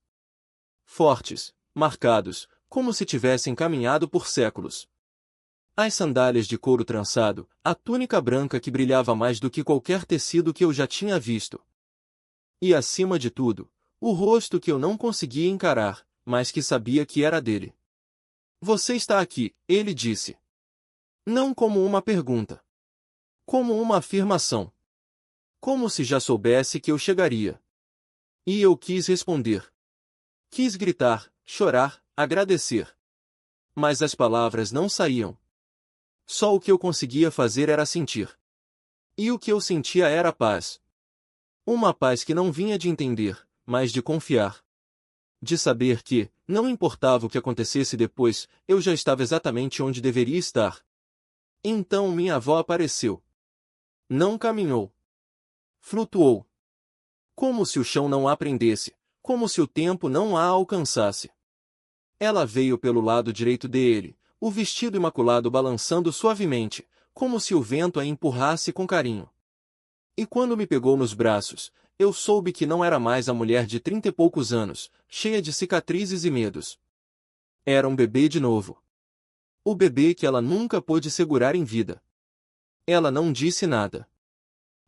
Fortes, marcados, como se tivessem caminhado por séculos. As sandálias de couro trançado, a túnica branca que brilhava mais do que qualquer tecido que eu já tinha visto. E acima de tudo, o rosto que eu não conseguia encarar, mas que sabia que era dele. Você está aqui, ele disse. Não como uma pergunta. Como uma afirmação. Como se já soubesse que eu chegaria. E eu quis responder. Quis gritar, chorar, agradecer. Mas as palavras não saíam. Só o que eu conseguia fazer era sentir. E o que eu sentia era paz. Uma paz que não vinha de entender, mas de confiar. De saber que, não importava o que acontecesse depois, eu já estava exatamente onde deveria estar. Então minha avó apareceu. Não caminhou. Flutuou. Como se o chão não a prendesse, como se o tempo não a alcançasse. Ela veio pelo lado direito dele, o vestido imaculado balançando suavemente, como se o vento a empurrasse com carinho. E quando me pegou nos braços, eu soube que não era mais a mulher de 30 e poucos anos, cheia de cicatrizes e medos. Era um bebê de novo. O bebê que ela nunca pôde segurar em vida. Ela não disse nada.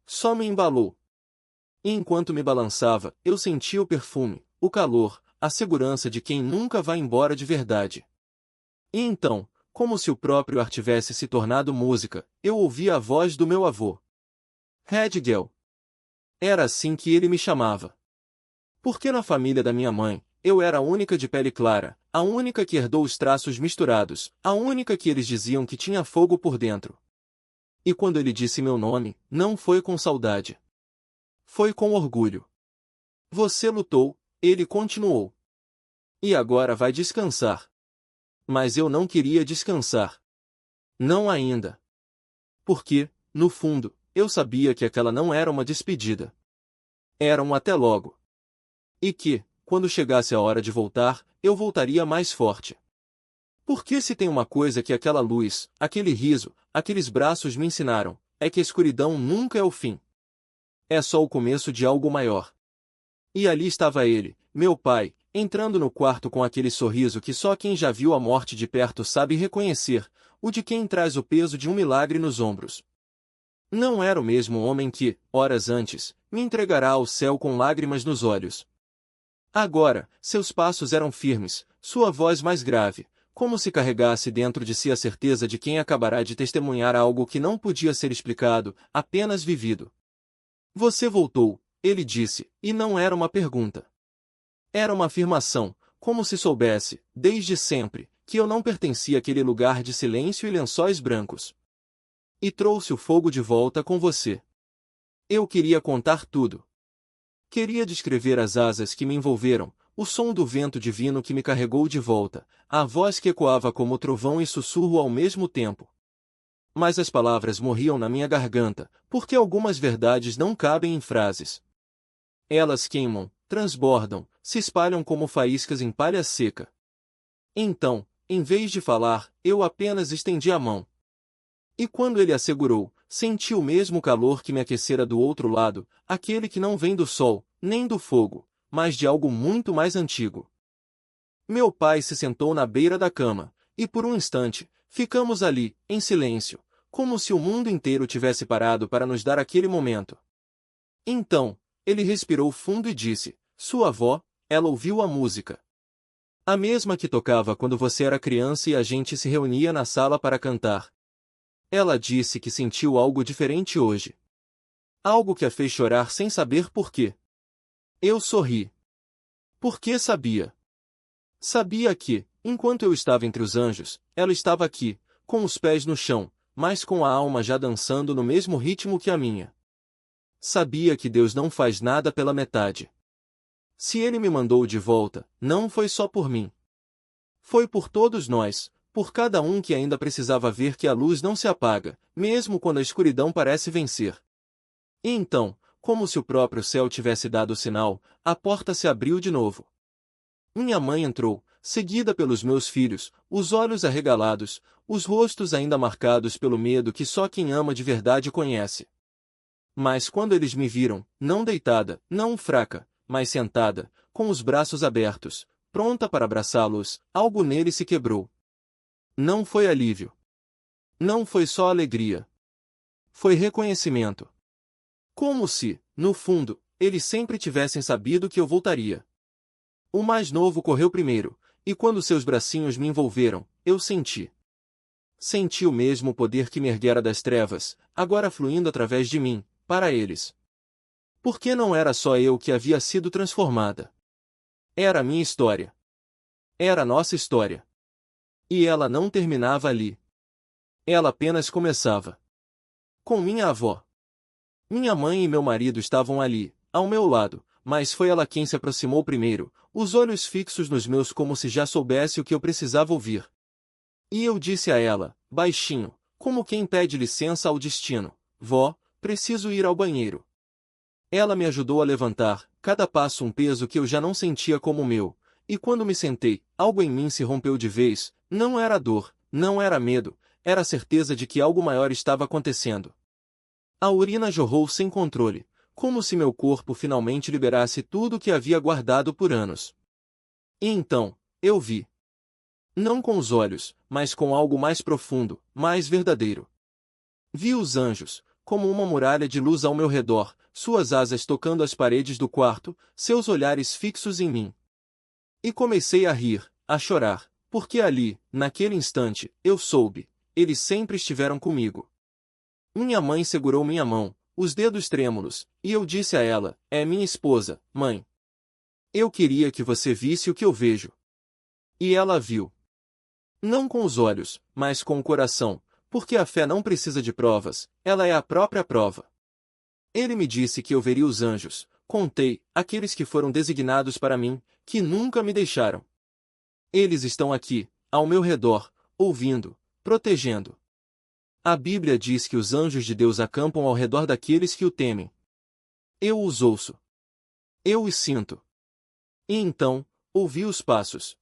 Só me embalou. E enquanto me balançava, eu sentia o perfume, o calor, a segurança de quem nunca vai embora de verdade. E então, como se o próprio ar tivesse se tornado música, eu ouvi a voz do meu avô. Hedgel. Era assim que ele me chamava. Porque na família da minha mãe, eu era a única de pele clara, a única que herdou os traços misturados, a única que eles diziam que tinha fogo por dentro. E quando ele disse meu nome, não foi com saudade. Foi com orgulho. Você lutou, ele continuou. E agora vai descansar. Mas eu não queria descansar. Não ainda. Porque, no fundo, eu sabia que aquela não era uma despedida. Era um até logo. E que, quando chegasse a hora de voltar, eu voltaria mais forte. Porque se tem uma coisa que aquela luz, aquele riso, aqueles braços me ensinaram, é que a escuridão nunca é o fim. É só o começo de algo maior. E ali estava ele, meu pai, entrando no quarto com aquele sorriso que só quem já viu a morte de perto sabe reconhecer, o de quem traz o peso de um milagre nos ombros. Não era o mesmo homem que, horas antes, me entregará ao céu com lágrimas nos olhos. Agora, seus passos eram firmes, sua voz mais grave, como se carregasse dentro de si a certeza de quem acabará de testemunhar algo que não podia ser explicado, apenas vivido. Você voltou, ele disse, e não era uma pergunta. Era uma afirmação, como se soubesse, desde sempre, que eu não pertencia àquele lugar de silêncio e lençóis brancos. E trouxe o fogo de volta com você. Eu queria contar tudo. Queria descrever as asas que me envolveram, o som do vento divino que me carregou de volta, a voz que ecoava como trovão e sussurro ao mesmo tempo. Mas as palavras morriam na minha garganta, porque algumas verdades não cabem em frases. Elas queimam, transbordam, se espalham como faíscas em palha seca. Então, em vez de falar, eu apenas estendi a mão. E quando ele a segurou, senti o mesmo calor que me aquecera do outro lado, aquele que não vem do sol, nem do fogo, mas de algo muito mais antigo. Meu pai se sentou na beira da cama, e por um instante, ficamos ali, em silêncio, como se o mundo inteiro tivesse parado para nos dar aquele momento. Então, ele respirou fundo e disse, sua avó, ela ouviu a música. A mesma que tocava quando você era criança e a gente se reunia na sala para cantar. Ela disse que sentiu algo diferente hoje. Algo que a fez chorar sem saber por quê. Eu sorri. Porque sabia. Sabia que, enquanto eu estava entre os anjos, ela estava aqui, com os pés no chão, mas com a alma já dançando no mesmo ritmo que a minha. Sabia que Deus não faz nada pela metade. Se Ele me mandou de volta, não foi só por mim. Foi por todos nós, por cada um que ainda precisava ver que a luz não se apaga, mesmo quando a escuridão parece vencer. E então, Como se o próprio céu tivesse dado o sinal, a porta se abriu de novo. Minha mãe entrou, seguida pelos meus filhos, os olhos arregalados, os rostos ainda marcados pelo medo que só quem ama de verdade conhece. Mas quando eles me viram, não deitada, não fraca, mas sentada, com os braços abertos, pronta para abraçá-los, algo nele se quebrou. Não foi alívio. Não foi só alegria. Foi reconhecimento. Como se, no fundo, eles sempre tivessem sabido que eu voltaria. O mais novo correu primeiro, e quando seus bracinhos me envolveram, eu senti. Senti o mesmo poder que me erguera das trevas, agora fluindo através de mim, para eles. Porque não era só eu que havia sido transformada. Era a minha história. Era a nossa história. E ela não terminava ali. Ela apenas começava. Com minha avó. Minha mãe e meu marido estavam ali, ao meu lado, mas foi ela quem se aproximou primeiro, os olhos fixos nos meus como se já soubesse o que eu precisava ouvir. E eu disse a ela, baixinho, como quem pede licença ao destino: vó, preciso ir ao banheiro. Ela me ajudou a levantar, cada passo um peso que eu já não sentia como meu, e quando me sentei, algo em mim se rompeu de vez, não era dor, não era medo, era a certeza de que algo maior estava acontecendo. A urina jorrou sem controle, como se meu corpo finalmente liberasse tudo o que havia guardado por anos. E então, eu vi. Não com os olhos, mas com algo mais profundo, mais verdadeiro. Vi os anjos, como uma muralha de luz ao meu redor, suas asas tocando as paredes do quarto, seus olhares fixos em mim. E comecei a rir, a chorar, porque ali, naquele instante, eu soube, eles sempre estiveram comigo. Minha mãe segurou minha mão, os dedos trêmulos, e eu disse a ela: é minha esposa, mãe. Eu queria que você visse o que eu vejo. E ela viu. Não com os olhos, mas com o coração, porque a fé não precisa de provas, ela é a própria prova. Ele me disse que eu veria os anjos, contei, aqueles que foram designados para mim, que nunca me deixaram. Eles estão aqui, ao meu redor, ouvindo, protegendo. A Bíblia diz que os anjos de Deus acampam ao redor daqueles que o temem. Eu os ouço. Eu os sinto. E então, ouvi os passos.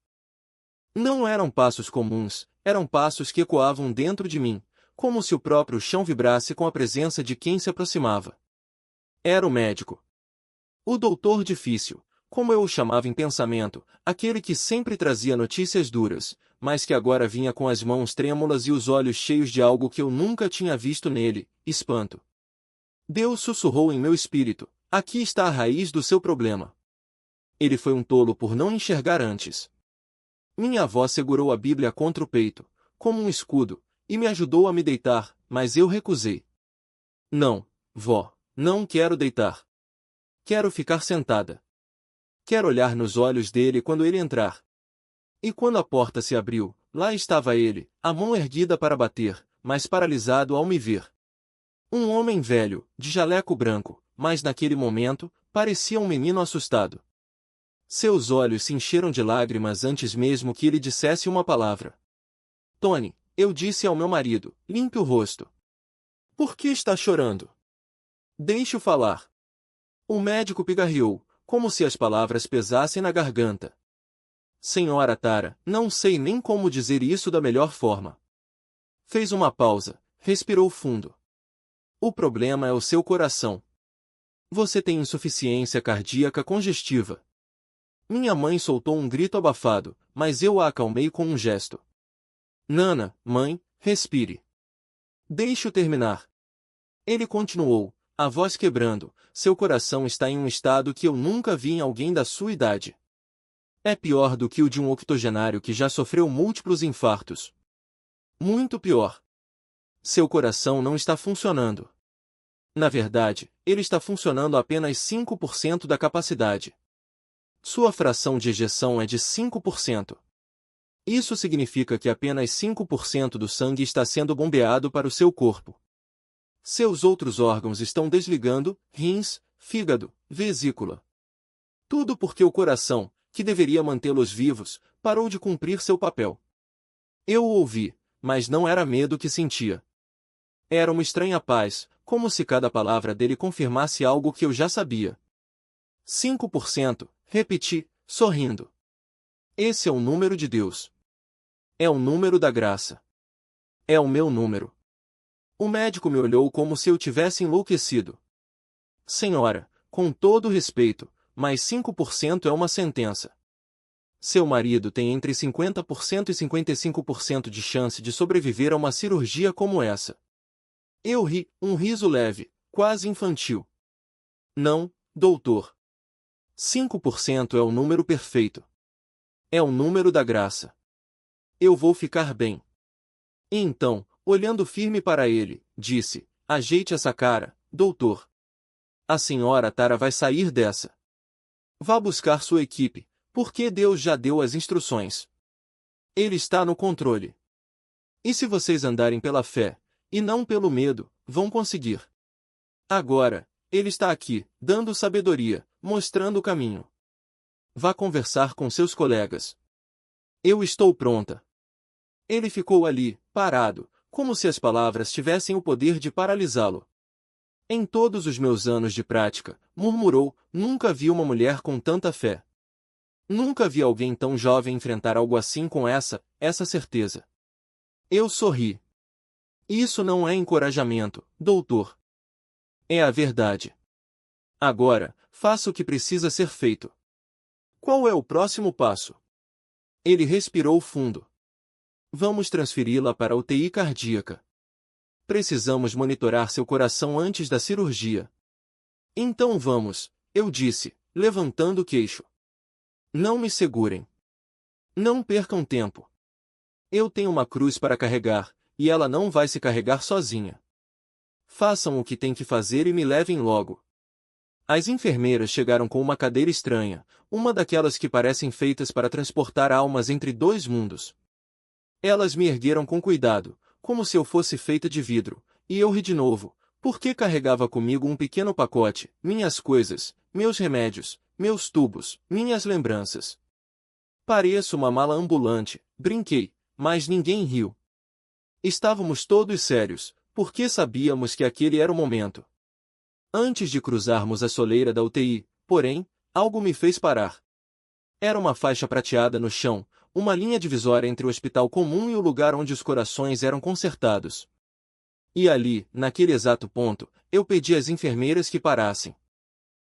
Não eram passos comuns, eram passos que ecoavam dentro de mim, como se o próprio chão vibrasse com a presença de quem se aproximava. Era o médico. O doutor difícil, como eu o chamava em pensamento, aquele que sempre trazia notícias duras, mas que agora vinha com as mãos trêmulas e os olhos cheios de algo que eu nunca tinha visto nele: espanto. Deus sussurrou em meu espírito: aqui está a raiz do seu problema. Ele foi um tolo por não enxergar antes. Minha avó segurou a Bíblia contra o peito, como um escudo, e me ajudou a me deitar, mas eu recusei. Não, vó, não quero deitar. Quero ficar sentada. Quero olhar nos olhos dele quando ele entrar. E quando a porta se abriu, lá estava ele, a mão erguida para bater, mas paralisado ao me ver. Um homem velho, de jaleco branco, mas naquele momento, parecia um menino assustado. Seus olhos se encheram de lágrimas antes mesmo que ele dissesse uma palavra. Tony, eu disse ao meu marido, limpe o rosto. Por que está chorando? Deixe-o falar. O médico pigarreou, como se as palavras pesassem na garganta. Senhora Tara, não sei nem como dizer isso da melhor forma. Fez uma pausa, respirou fundo. O problema é o seu coração. Você tem insuficiência cardíaca congestiva. Minha mãe soltou um grito abafado, mas eu a acalmei com um gesto. Nana, mãe, respire. Deixe-o terminar. Ele continuou, a voz quebrando: seu coração está em um estado que eu nunca vi em alguém da sua idade. É pior do que o de um octogenário que já sofreu múltiplos infartos. Muito pior. Seu coração não está funcionando. Na verdade, ele está funcionando a apenas 5% da capacidade. Sua fração de ejeção é de 5%. Isso significa que apenas 5% do sangue está sendo bombeado para o seu corpo. Seus outros órgãos estão desligando: rins, fígado, vesícula. Tudo porque o coração, que deveria mantê-los vivos, parou de cumprir seu papel. Eu o ouvi, mas não era medo que sentia. Era uma estranha paz, como se cada palavra dele confirmasse algo que eu já sabia. 5%, repeti, sorrindo. Esse é o número de Deus. É o número da graça. É o meu número. O médico me olhou como se eu tivesse enlouquecido. Senhora, com todo respeito, mas 5% é uma sentença. Seu marido tem entre 50% e 55% de chance de sobreviver a uma cirurgia como essa. Eu ri, um riso leve, quase infantil. Não, doutor. 5% é o número perfeito. É o número da graça. Eu vou ficar bem. E então, olhando firme para ele, disse, ajeite essa cara, doutor. A senhora Tara vai sair dessa. Vá buscar sua equipe, porque Deus já deu as instruções. Ele está no controle. E se vocês andarem pela fé, e não pelo medo, vão conseguir. Agora, ele está aqui, dando sabedoria, mostrando o caminho. Vá conversar com seus colegas. Eu estou pronta. Ele ficou ali, parado, como se as palavras tivessem o poder de paralisá-lo. Em todos os meus anos de prática, murmurou, nunca vi uma mulher com tanta fé. Nunca vi alguém tão jovem enfrentar algo assim com essa certeza. Eu sorri. Isso não é encorajamento, doutor. É a verdade. Agora, faça o que precisa ser feito. Qual é o próximo passo? Ele respirou fundo. Vamos transferi-la para a UTI cardíaca. Precisamos monitorar seu coração antes da cirurgia. Então vamos, eu disse, levantando o queixo. Não me segurem. Não percam tempo. Eu tenho uma cruz para carregar, e ela não vai se carregar sozinha. Façam o que têm que fazer e me levem logo. As enfermeiras chegaram com uma cadeira estranha, uma daquelas que parecem feitas para transportar almas entre dois mundos. Elas me ergueram com cuidado, como se eu fosse feita de vidro, e eu ri de novo, porque carregava comigo um pequeno pacote, minhas coisas, meus remédios, meus tubos, minhas lembranças. Pareço uma mala ambulante, brinquei, mas ninguém riu. Estávamos todos sérios, porque sabíamos que aquele era o momento. Antes de cruzarmos a soleira da UTI, porém, algo me fez parar. Era uma faixa prateada no chão, uma linha divisória entre o hospital comum e o lugar onde os corações eram consertados. E ali, naquele exato ponto, eu pedi às enfermeiras que parassem.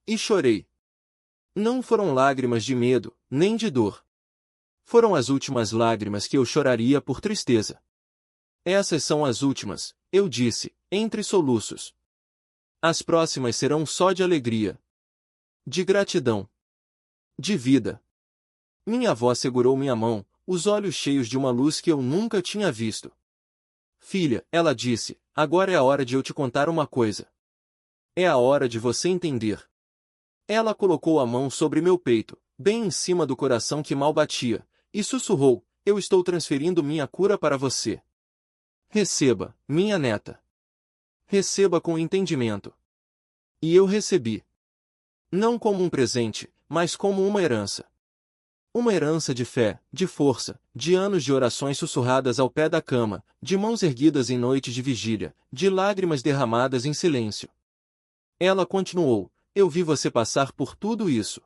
E chorei. Não foram lágrimas de medo, nem de dor. Foram as últimas lágrimas que eu choraria por tristeza. Essas são as últimas, eu disse, entre soluços. As próximas serão só de alegria. De gratidão. De vida. Minha avó segurou minha mão, os olhos cheios de uma luz que eu nunca tinha visto. Filha, ela disse, agora é a hora de eu te contar uma coisa. É a hora de você entender. Ela colocou a mão sobre meu peito, bem em cima do coração que mal batia, e sussurrou, eu estou transferindo minha cura para você. Receba, minha neta. Receba com entendimento. E eu recebi. Não como um presente, mas como uma herança. Uma herança de fé, de força, de anos de orações sussurradas ao pé da cama, de mãos erguidas em noites de vigília, de lágrimas derramadas em silêncio. Ela continuou, eu vi você passar por tudo isso.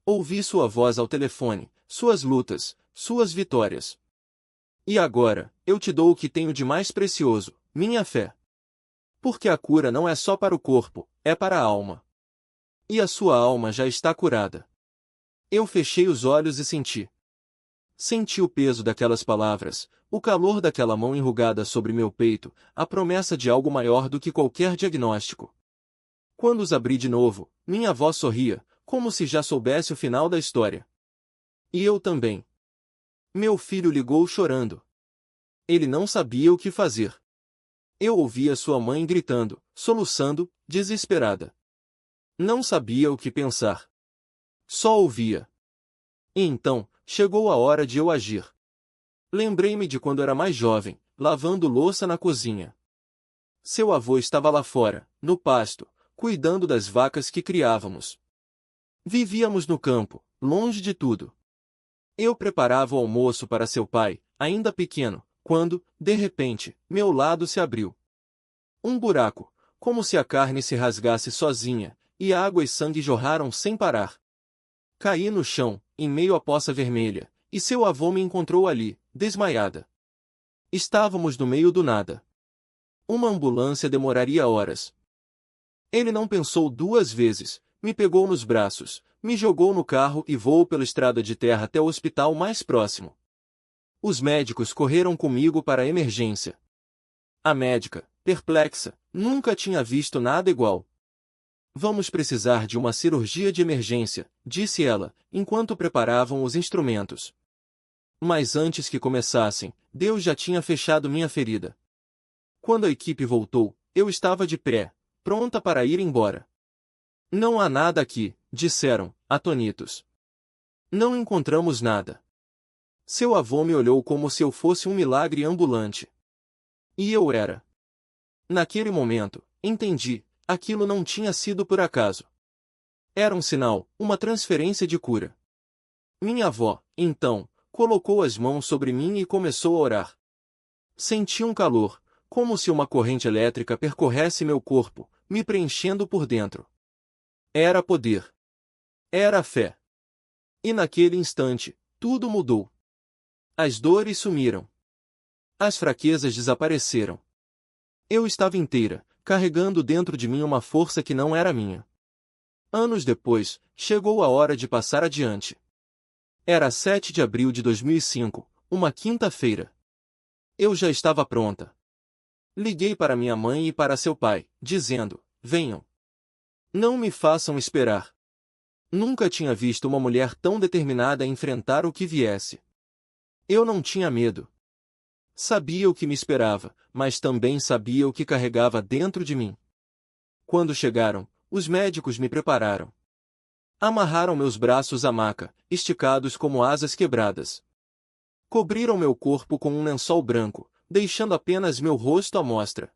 Ouvi sua voz ao telefone, suas lutas, suas vitórias. E agora, eu te dou o que tenho de mais precioso, minha fé. Porque a cura não é só para o corpo, é para a alma. E a sua alma já está curada. Eu fechei os olhos e senti. Senti o peso daquelas palavras, o calor daquela mão enrugada sobre meu peito, a promessa de algo maior do que qualquer diagnóstico. Quando os abri de novo, minha avó sorria, como se já soubesse o final da história. E eu também. Meu filho ligou chorando. Ele não sabia o que fazer. Eu ouvia sua mãe gritando, soluçando, desesperada. Não sabia o que pensar. Só ouvia. E então, chegou a hora de eu agir. Lembrei-me de quando era mais jovem, lavando louça na cozinha. Seu avô estava lá fora, no pasto, cuidando das vacas que criávamos. Vivíamos no campo, longe de tudo. Eu preparava o almoço para seu pai, ainda pequeno, quando, de repente, meu lado se abriu. Um buraco, como se a carne se rasgasse sozinha, e água e sangue jorraram sem parar. Caí no chão, em meio à poça vermelha, e seu avô me encontrou ali, desmaiada. Estávamos no meio do nada. Uma ambulância demoraria horas. Ele não pensou duas vezes, me pegou nos braços, me jogou no carro e voou pela estrada de terra até o hospital mais próximo. Os médicos correram comigo para a emergência. A médica, perplexa, nunca tinha visto nada igual. Vamos precisar de uma cirurgia de emergência, disse ela, enquanto preparavam os instrumentos. Mas antes que começassem, Deus já tinha fechado minha ferida. Quando a equipe voltou, eu estava de pé, pronta para ir embora. Não há nada aqui, disseram, atonitos. Não encontramos nada. Seu avô me olhou como se eu fosse um milagre ambulante. E eu era. Naquele momento, entendi, aquilo não tinha sido por acaso. Era um sinal, uma transferência de cura. Minha avó, então, colocou as mãos sobre mim e começou a orar. Senti um calor, como se uma corrente elétrica percorresse meu corpo, me preenchendo por dentro. Era poder. Era fé. E naquele instante, tudo mudou. As dores sumiram. As fraquezas desapareceram. Eu estava inteira, carregando dentro de mim uma força que não era minha. Anos depois, chegou a hora de passar adiante. Era 7 de abril de 2005, uma quinta-feira. Eu já estava pronta. Liguei para minha mãe e para seu pai, dizendo: venham. Não me façam esperar. Nunca tinha visto uma mulher tão determinada a enfrentar o que viesse. Eu não tinha medo. Sabia o que me esperava, mas também sabia o que carregava dentro de mim. Quando chegaram, os médicos me prepararam. Amarraram meus braços à maca, esticados como asas quebradas. Cobriram meu corpo com um lençol branco, deixando apenas meu rosto à mostra.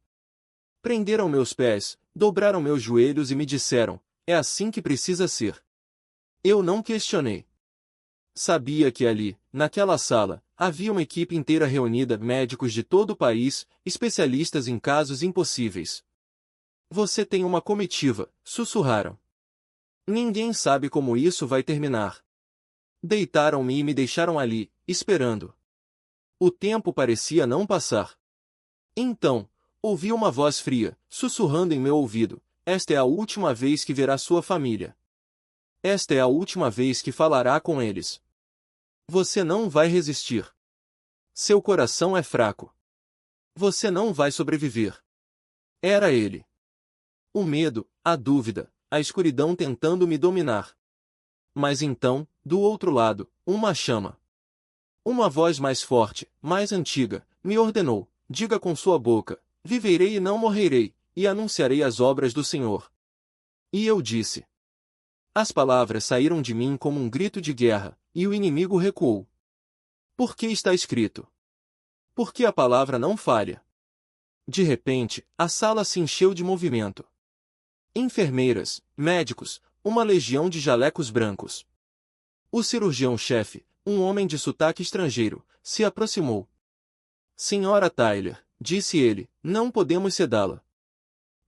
Prenderam meus pés, dobraram meus joelhos e me disseram: é assim que precisa ser. Eu não questionei. Sabia que ali, naquela sala, havia uma equipe inteira reunida, médicos de todo o país, especialistas em casos impossíveis. Você tem uma comitiva, sussurraram. Ninguém sabe como isso vai terminar. Deitaram-me e me deixaram ali, esperando. O tempo parecia não passar. Então, ouvi uma voz fria, sussurrando em meu ouvido: esta é a última vez que verá sua família. Esta é a última vez que falará com eles. Você não vai resistir. Seu coração é fraco. Você não vai sobreviver. Era ele. O medo, a dúvida, a escuridão tentando me dominar. Mas então, do outro lado, uma chama. Uma voz mais forte, mais antiga, me ordenou: diga com sua boca: viverei e não morrerei, e anunciarei as obras do Senhor. E eu disse. As palavras saíram de mim como um grito de guerra, e o inimigo recuou. Porque está escrito. Porque a palavra não falha. De repente, a sala se encheu de movimento. Enfermeiras, médicos, uma legião de jalecos brancos. O cirurgião-chefe, um homem de sotaque estrangeiro, se aproximou. Senhora Tyler, disse ele, não podemos sedá-la.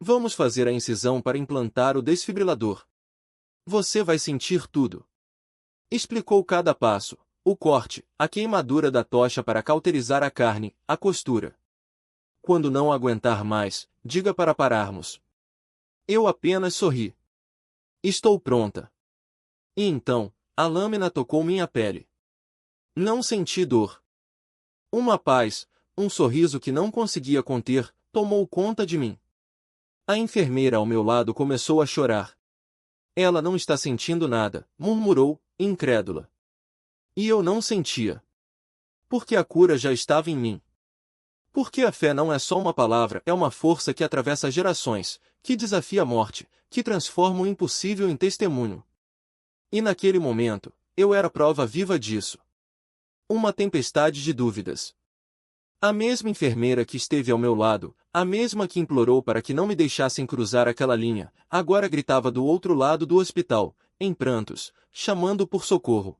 Vamos fazer a incisão para implantar o desfibrilador. Você vai sentir tudo. Explicou cada passo, o corte, a queimadura da tocha para cauterizar a carne, a costura. Quando não aguentar mais, diga para pararmos. Eu apenas sorri. Estou pronta. E então, a lâmina tocou minha pele. Não senti dor. Uma paz, um sorriso que não conseguia conter, tomou conta de mim. A enfermeira ao meu lado começou a chorar. Ela não está sentindo nada, murmurou, incrédula. E eu não sentia. Porque a cura já estava em mim. Porque a fé não é só uma palavra, é uma força que atravessa gerações, que desafia a morte, que transforma o impossível em testemunho. E naquele momento, eu era prova viva disso. Uma tempestade de dúvidas. A mesma enfermeira que esteve ao meu lado, a mesma que implorou para que não me deixassem cruzar aquela linha, agora gritava do outro lado do hospital, em prantos, chamando por socorro.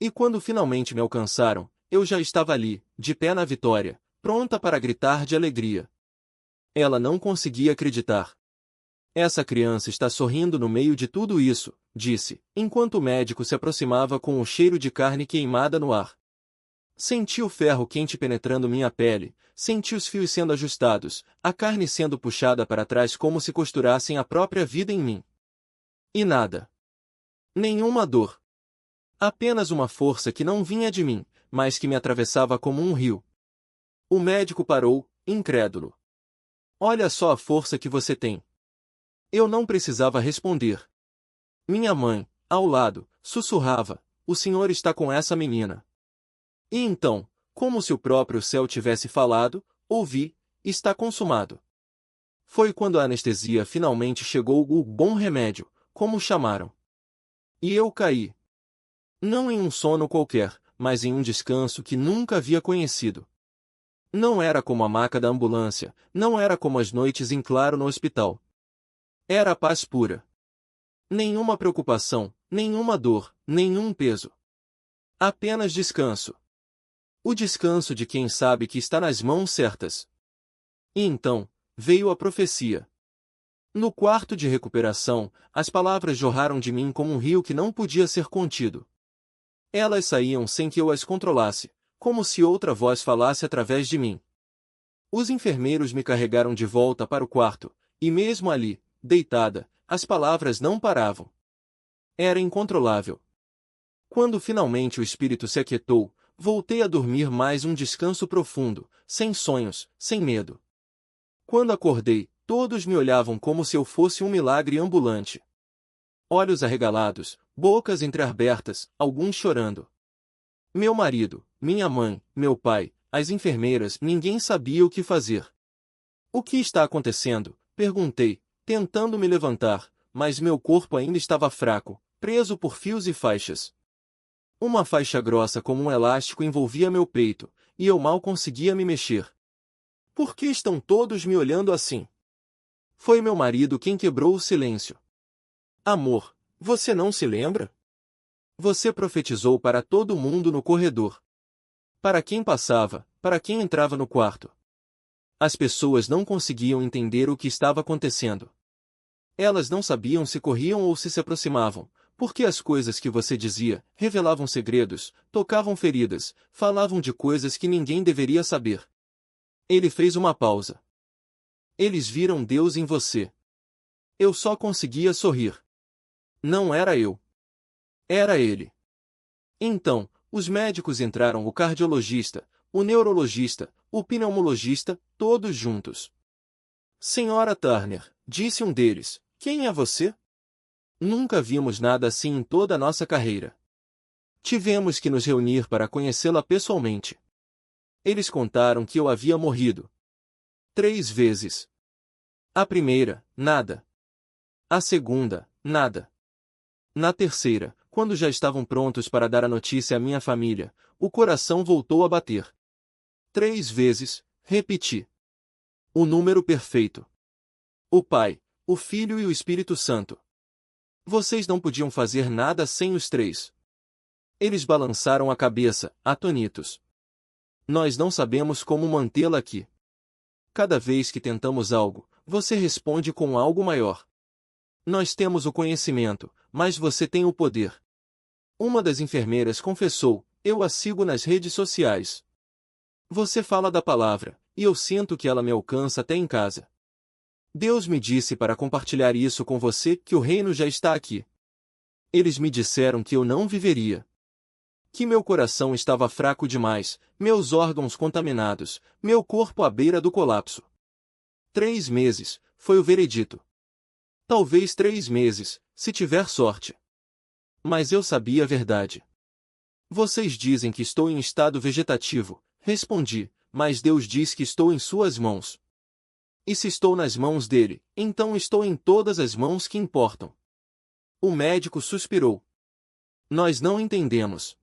E quando finalmente me alcançaram, eu já estava ali, de pé na vitória, pronta para gritar de alegria. Ela não conseguia acreditar. Essa criança está sorrindo no meio de tudo isso, disse, enquanto o médico se aproximava com o cheiro de carne queimada no ar. Senti o ferro quente penetrando minha pele, senti os fios sendo ajustados, a carne sendo puxada para trás como se costurassem a própria vida em mim. E nada. Nenhuma dor. Apenas uma força que não vinha de mim, mas que me atravessava como um rio. O médico parou, incrédulo. Olha só a força que você tem. Eu não precisava responder. Minha mãe, ao lado, sussurrava, o senhor está com essa menina. E então, como se o próprio céu tivesse falado, ouvi, está consumado. Foi quando a anestesia finalmente chegou, o bom remédio, como o chamaram. E eu caí. Não em um sono qualquer, mas em um descanso que nunca havia conhecido. Não era como a maca da ambulância, não era como as noites em claro no hospital. Era a paz pura. Nenhuma preocupação, nenhuma dor, nenhum peso. Apenas descanso. O descanso de quem sabe que está nas mãos certas. E então, veio a profecia. No quarto de recuperação, as palavras jorraram de mim como um rio que não podia ser contido. Elas saíam sem que eu as controlasse, como se outra voz falasse através de mim. Os enfermeiros me carregaram de volta para o quarto, e mesmo ali, deitada, as palavras não paravam. Era incontrolável. Quando finalmente o espírito se aquietou, voltei a dormir mais um descanso profundo, sem sonhos, sem medo. Quando acordei, todos me olhavam como se eu fosse um milagre ambulante. Olhos arregalados, bocas entreabertas, alguns chorando. Meu marido, minha mãe, meu pai, as enfermeiras, ninguém sabia o que fazer. O que está acontecendo? Perguntei, tentando me levantar, mas meu corpo ainda estava fraco, preso por fios e faixas. Uma faixa grossa como um elástico envolvia meu peito, e eu mal conseguia me mexer. Por que estão todos me olhando assim? Foi meu marido quem quebrou o silêncio. Amor, você não se lembra? Você profetizou para todo mundo no corredor. Para quem passava, para quem entrava no quarto. As pessoas não conseguiam entender o que estava acontecendo. Elas não sabiam se corriam ou se aproximavam, porque as coisas que você dizia revelavam segredos, tocavam feridas, falavam de coisas que ninguém deveria saber. Ele fez uma pausa. Eles viram Deus em você. Eu só conseguia sorrir. Não era eu. Era ele. Então, os médicos entraram, o cardiologista, o neurologista, o pneumologista, todos juntos. Senhora Turner, disse um deles, quem é você? Nunca vimos nada assim em toda a nossa carreira. Tivemos que nos reunir para conhecê-la pessoalmente. Eles contaram que eu havia morrido. 3 vezes. A primeira, nada. A segunda, nada. Na terceira, quando já estavam prontos para dar a notícia à minha família, o coração voltou a bater. 3 vezes, repeti. O número perfeito. O Pai, o Filho e o Espírito Santo. Vocês não podiam fazer nada sem os 3. Eles balançaram a cabeça, atônitos. Nós não sabemos como mantê-la aqui. Cada vez que tentamos algo, você responde com algo maior. Nós temos o conhecimento, mas você tem o poder. Uma das enfermeiras confessou, eu a sigo nas redes sociais. Você fala da palavra, e eu sinto que ela me alcança até em casa. Deus me disse para compartilhar isso com você, que o reino já está aqui. Eles me disseram que eu não viveria. Que meu coração estava fraco demais, meus órgãos contaminados, meu corpo à beira do colapso. 3 meses, foi o veredito. Talvez 3 meses, se tiver sorte. Mas eu sabia a verdade. Vocês dizem que estou em estado vegetativo, respondi, mas Deus diz que estou em suas mãos. E se estou nas mãos dele, então estou em todas as mãos que importam. O médico suspirou. Nós não entendemos.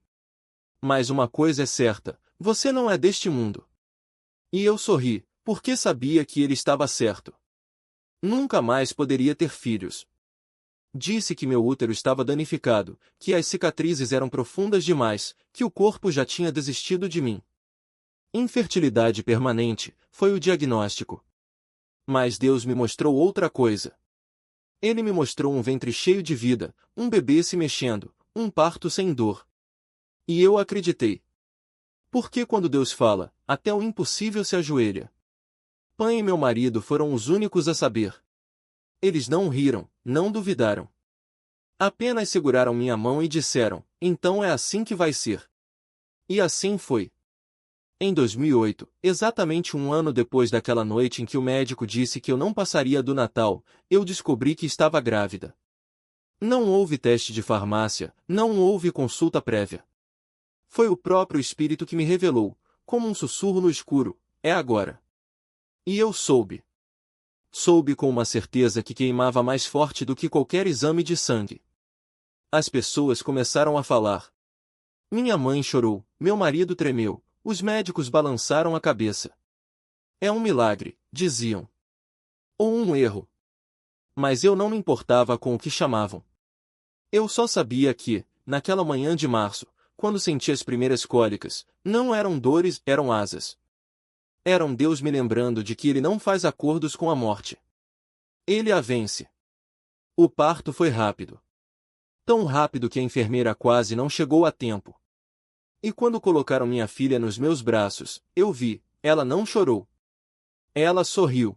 Mas uma coisa é certa, você não é deste mundo. E eu sorri, porque sabia que ele estava certo. Nunca mais poderia ter filhos. Disse que meu útero estava danificado, que as cicatrizes eram profundas demais, que o corpo já tinha desistido de mim. Infertilidade permanente, foi o diagnóstico. Mas Deus me mostrou outra coisa. Ele me mostrou um ventre cheio de vida, um bebê se mexendo, um parto sem dor. E eu acreditei. Porque quando Deus fala, até o impossível se ajoelha. Pan e meu marido foram os únicos a saber. Eles não riram, não duvidaram. Apenas seguraram minha mão e disseram, então é assim que vai ser. E assim foi. Em 2008, exatamente um ano depois daquela noite em que o médico disse que eu não passaria do Natal, eu descobri que estava grávida. Não houve teste de farmácia, não houve consulta prévia. Foi o próprio Espírito que me revelou, como um sussurro no escuro, é agora. E eu soube. Soube com uma certeza que queimava mais forte do que qualquer exame de sangue. As pessoas começaram a falar. Minha mãe chorou, meu marido tremeu, os médicos balançaram a cabeça. É um milagre, diziam. Ou um erro. Mas eu não me importava com o que chamavam. Eu só sabia que, naquela manhã de março, quando senti as primeiras cólicas, não eram dores, eram asas. Eram Deus me lembrando de que Ele não faz acordos com a morte. Ele a vence. O parto foi rápido. Tão rápido que a enfermeira quase não chegou a tempo. E quando colocaram minha filha nos meus braços, eu vi, ela não chorou. Ela sorriu.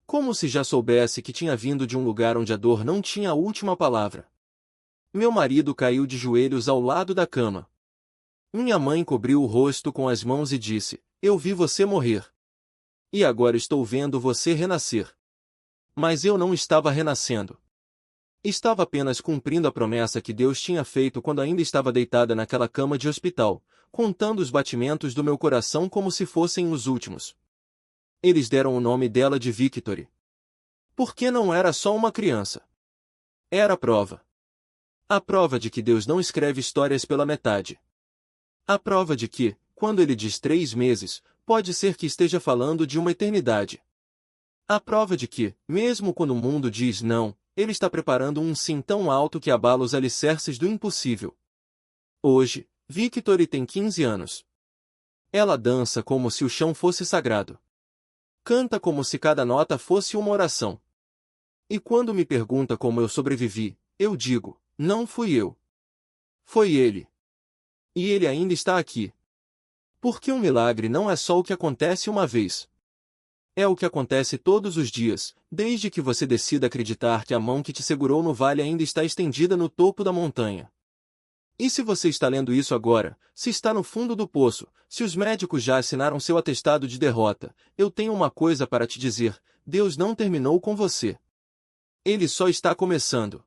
Como se já soubesse que tinha vindo de um lugar onde a dor não tinha a última palavra. Meu marido caiu de joelhos ao lado da cama. Minha mãe cobriu o rosto com as mãos e disse, eu vi você morrer. E agora estou vendo você renascer. Mas eu não estava renascendo. Estava apenas cumprindo a promessa que Deus tinha feito quando ainda estava deitada naquela cama de hospital, contando os batimentos do meu coração como se fossem os últimos. Eles deram o nome dela de Victory. Porque não era só uma criança. Era a prova. A prova de que Deus não escreve histórias pela metade. A prova de que, quando Ele diz 3 meses, pode ser que esteja falando de uma eternidade. A prova de que, mesmo quando o mundo diz não, Ele está preparando um sim tão alto que abala os alicerces do impossível. Hoje, Victory tem 15 anos. Ela dança como se o chão fosse sagrado. Canta como se cada nota fosse uma oração. E quando me pergunta como eu sobrevivi, eu digo, não fui eu. Foi Ele. E Ele ainda está aqui. Porque um milagre não é só o que acontece uma vez. É o que acontece todos os dias, desde que você decida acreditar que a mão que te segurou no vale ainda está estendida no topo da montanha. E se você está lendo isso agora, se está no fundo do poço, se os médicos já assinaram seu atestado de derrota, eu tenho uma coisa para te dizer, Deus não terminou com você. Ele só está começando.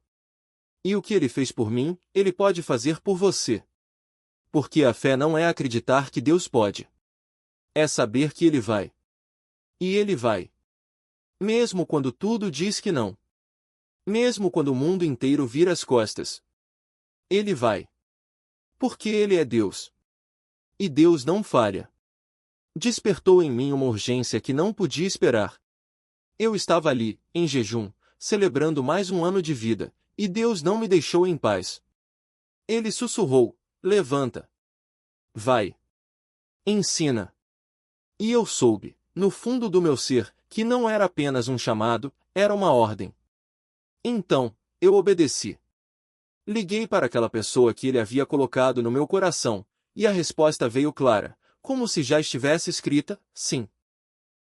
E o que Ele fez por mim, Ele pode fazer por você. Porque a fé não é acreditar que Deus pode. É saber que Ele vai. E Ele vai. Mesmo quando tudo diz que não. Mesmo quando o mundo inteiro vira as costas. Ele vai. Porque Ele é Deus. E Deus não falha. Despertou em mim uma urgência que não podia esperar. Eu estava ali, em jejum, celebrando mais um ano de vida, e Deus não me deixou em paz. Ele sussurrou, levanta. Vai. Ensina. E eu soube, no fundo do meu ser, que não era apenas um chamado, era uma ordem. Então, eu obedeci. Liguei para aquela pessoa que Ele havia colocado no meu coração, e a resposta veio clara, como se já estivesse escrita, sim.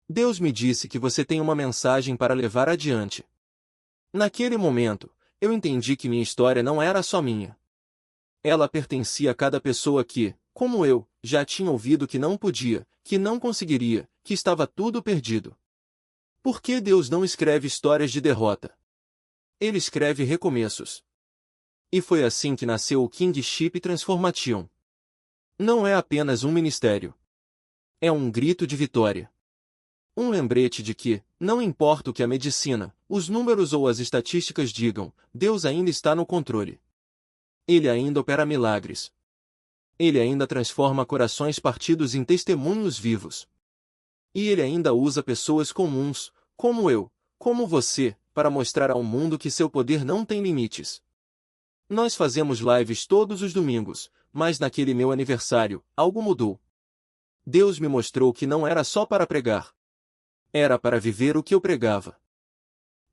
Deus me disse que você tem uma mensagem para levar adiante. Naquele momento, eu entendi que minha história não era só minha. Ela pertencia a cada pessoa que, como eu, já tinha ouvido que não podia, que não conseguiria, que estava tudo perdido. Por que Deus não escreve histórias de derrota? Ele escreve recomeços. E foi assim que nasceu o Kingship Transformation. Não é apenas um ministério. É um grito de vitória. Um lembrete de que, não importa o que a medicina, os números ou as estatísticas digam, Deus ainda está no controle. Ele ainda opera milagres. Ele ainda transforma corações partidos em testemunhos vivos. E Ele ainda usa pessoas comuns, como eu, como você, para mostrar ao mundo que seu poder não tem limites. Nós fazemos lives todos os domingos, mas naquele meu aniversário, algo mudou. Deus me mostrou que não era só para pregar. Era para viver o que eu pregava.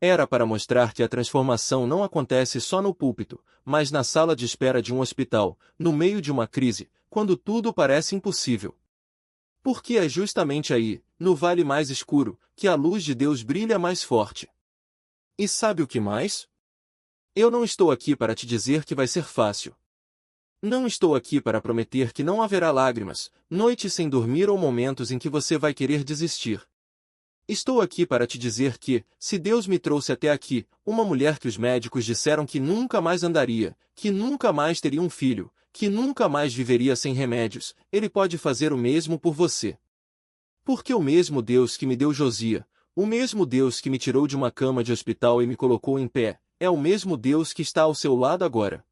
Era para mostrar que a transformação não acontece só no púlpito, mas na sala de espera de um hospital, no meio de uma crise, quando tudo parece impossível. Porque é justamente aí, no vale mais escuro, que a luz de Deus brilha mais forte. E sabe o que mais? Eu não estou aqui para te dizer que vai ser fácil. Não estou aqui para prometer que não haverá lágrimas, noites sem dormir ou momentos em que você vai querer desistir. Estou aqui para te dizer que, se Deus me trouxe até aqui, uma mulher que os médicos disseram que nunca mais andaria, que nunca mais teria um filho, que nunca mais viveria sem remédios, Ele pode fazer o mesmo por você. Porque o mesmo Deus que me deu Josia, o mesmo Deus que me tirou de uma cama de hospital e me colocou em pé, é o mesmo Deus que está ao seu lado agora.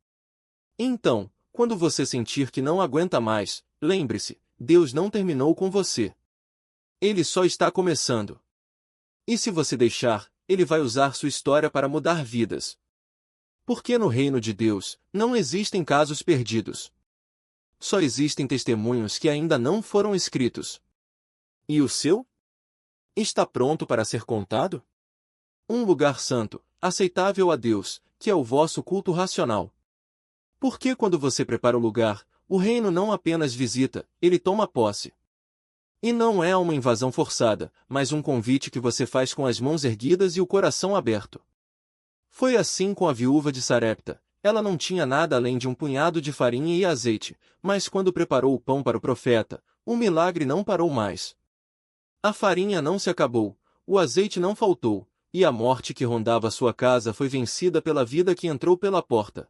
Então, quando você sentir que não aguenta mais, lembre-se, Deus não terminou com você. Ele só está começando. E se você deixar, Ele vai usar sua história para mudar vidas. Porque no reino de Deus, não existem casos perdidos. Só existem testemunhos que ainda não foram escritos. E o seu? Está pronto para ser contado? Um lugar santo, aceitável a Deus, que é o vosso culto racional. Porque quando você prepara o lugar, o reino não apenas visita, ele toma posse. E não é uma invasão forçada, mas um convite que você faz com as mãos erguidas e o coração aberto. Foi assim com a viúva de Sarepta. Ela não tinha nada além de um punhado de farinha e azeite, mas quando preparou o pão para o profeta, o milagre não parou mais. A farinha não se acabou, o azeite não faltou, e a morte que rondava sua casa foi vencida pela vida que entrou pela porta.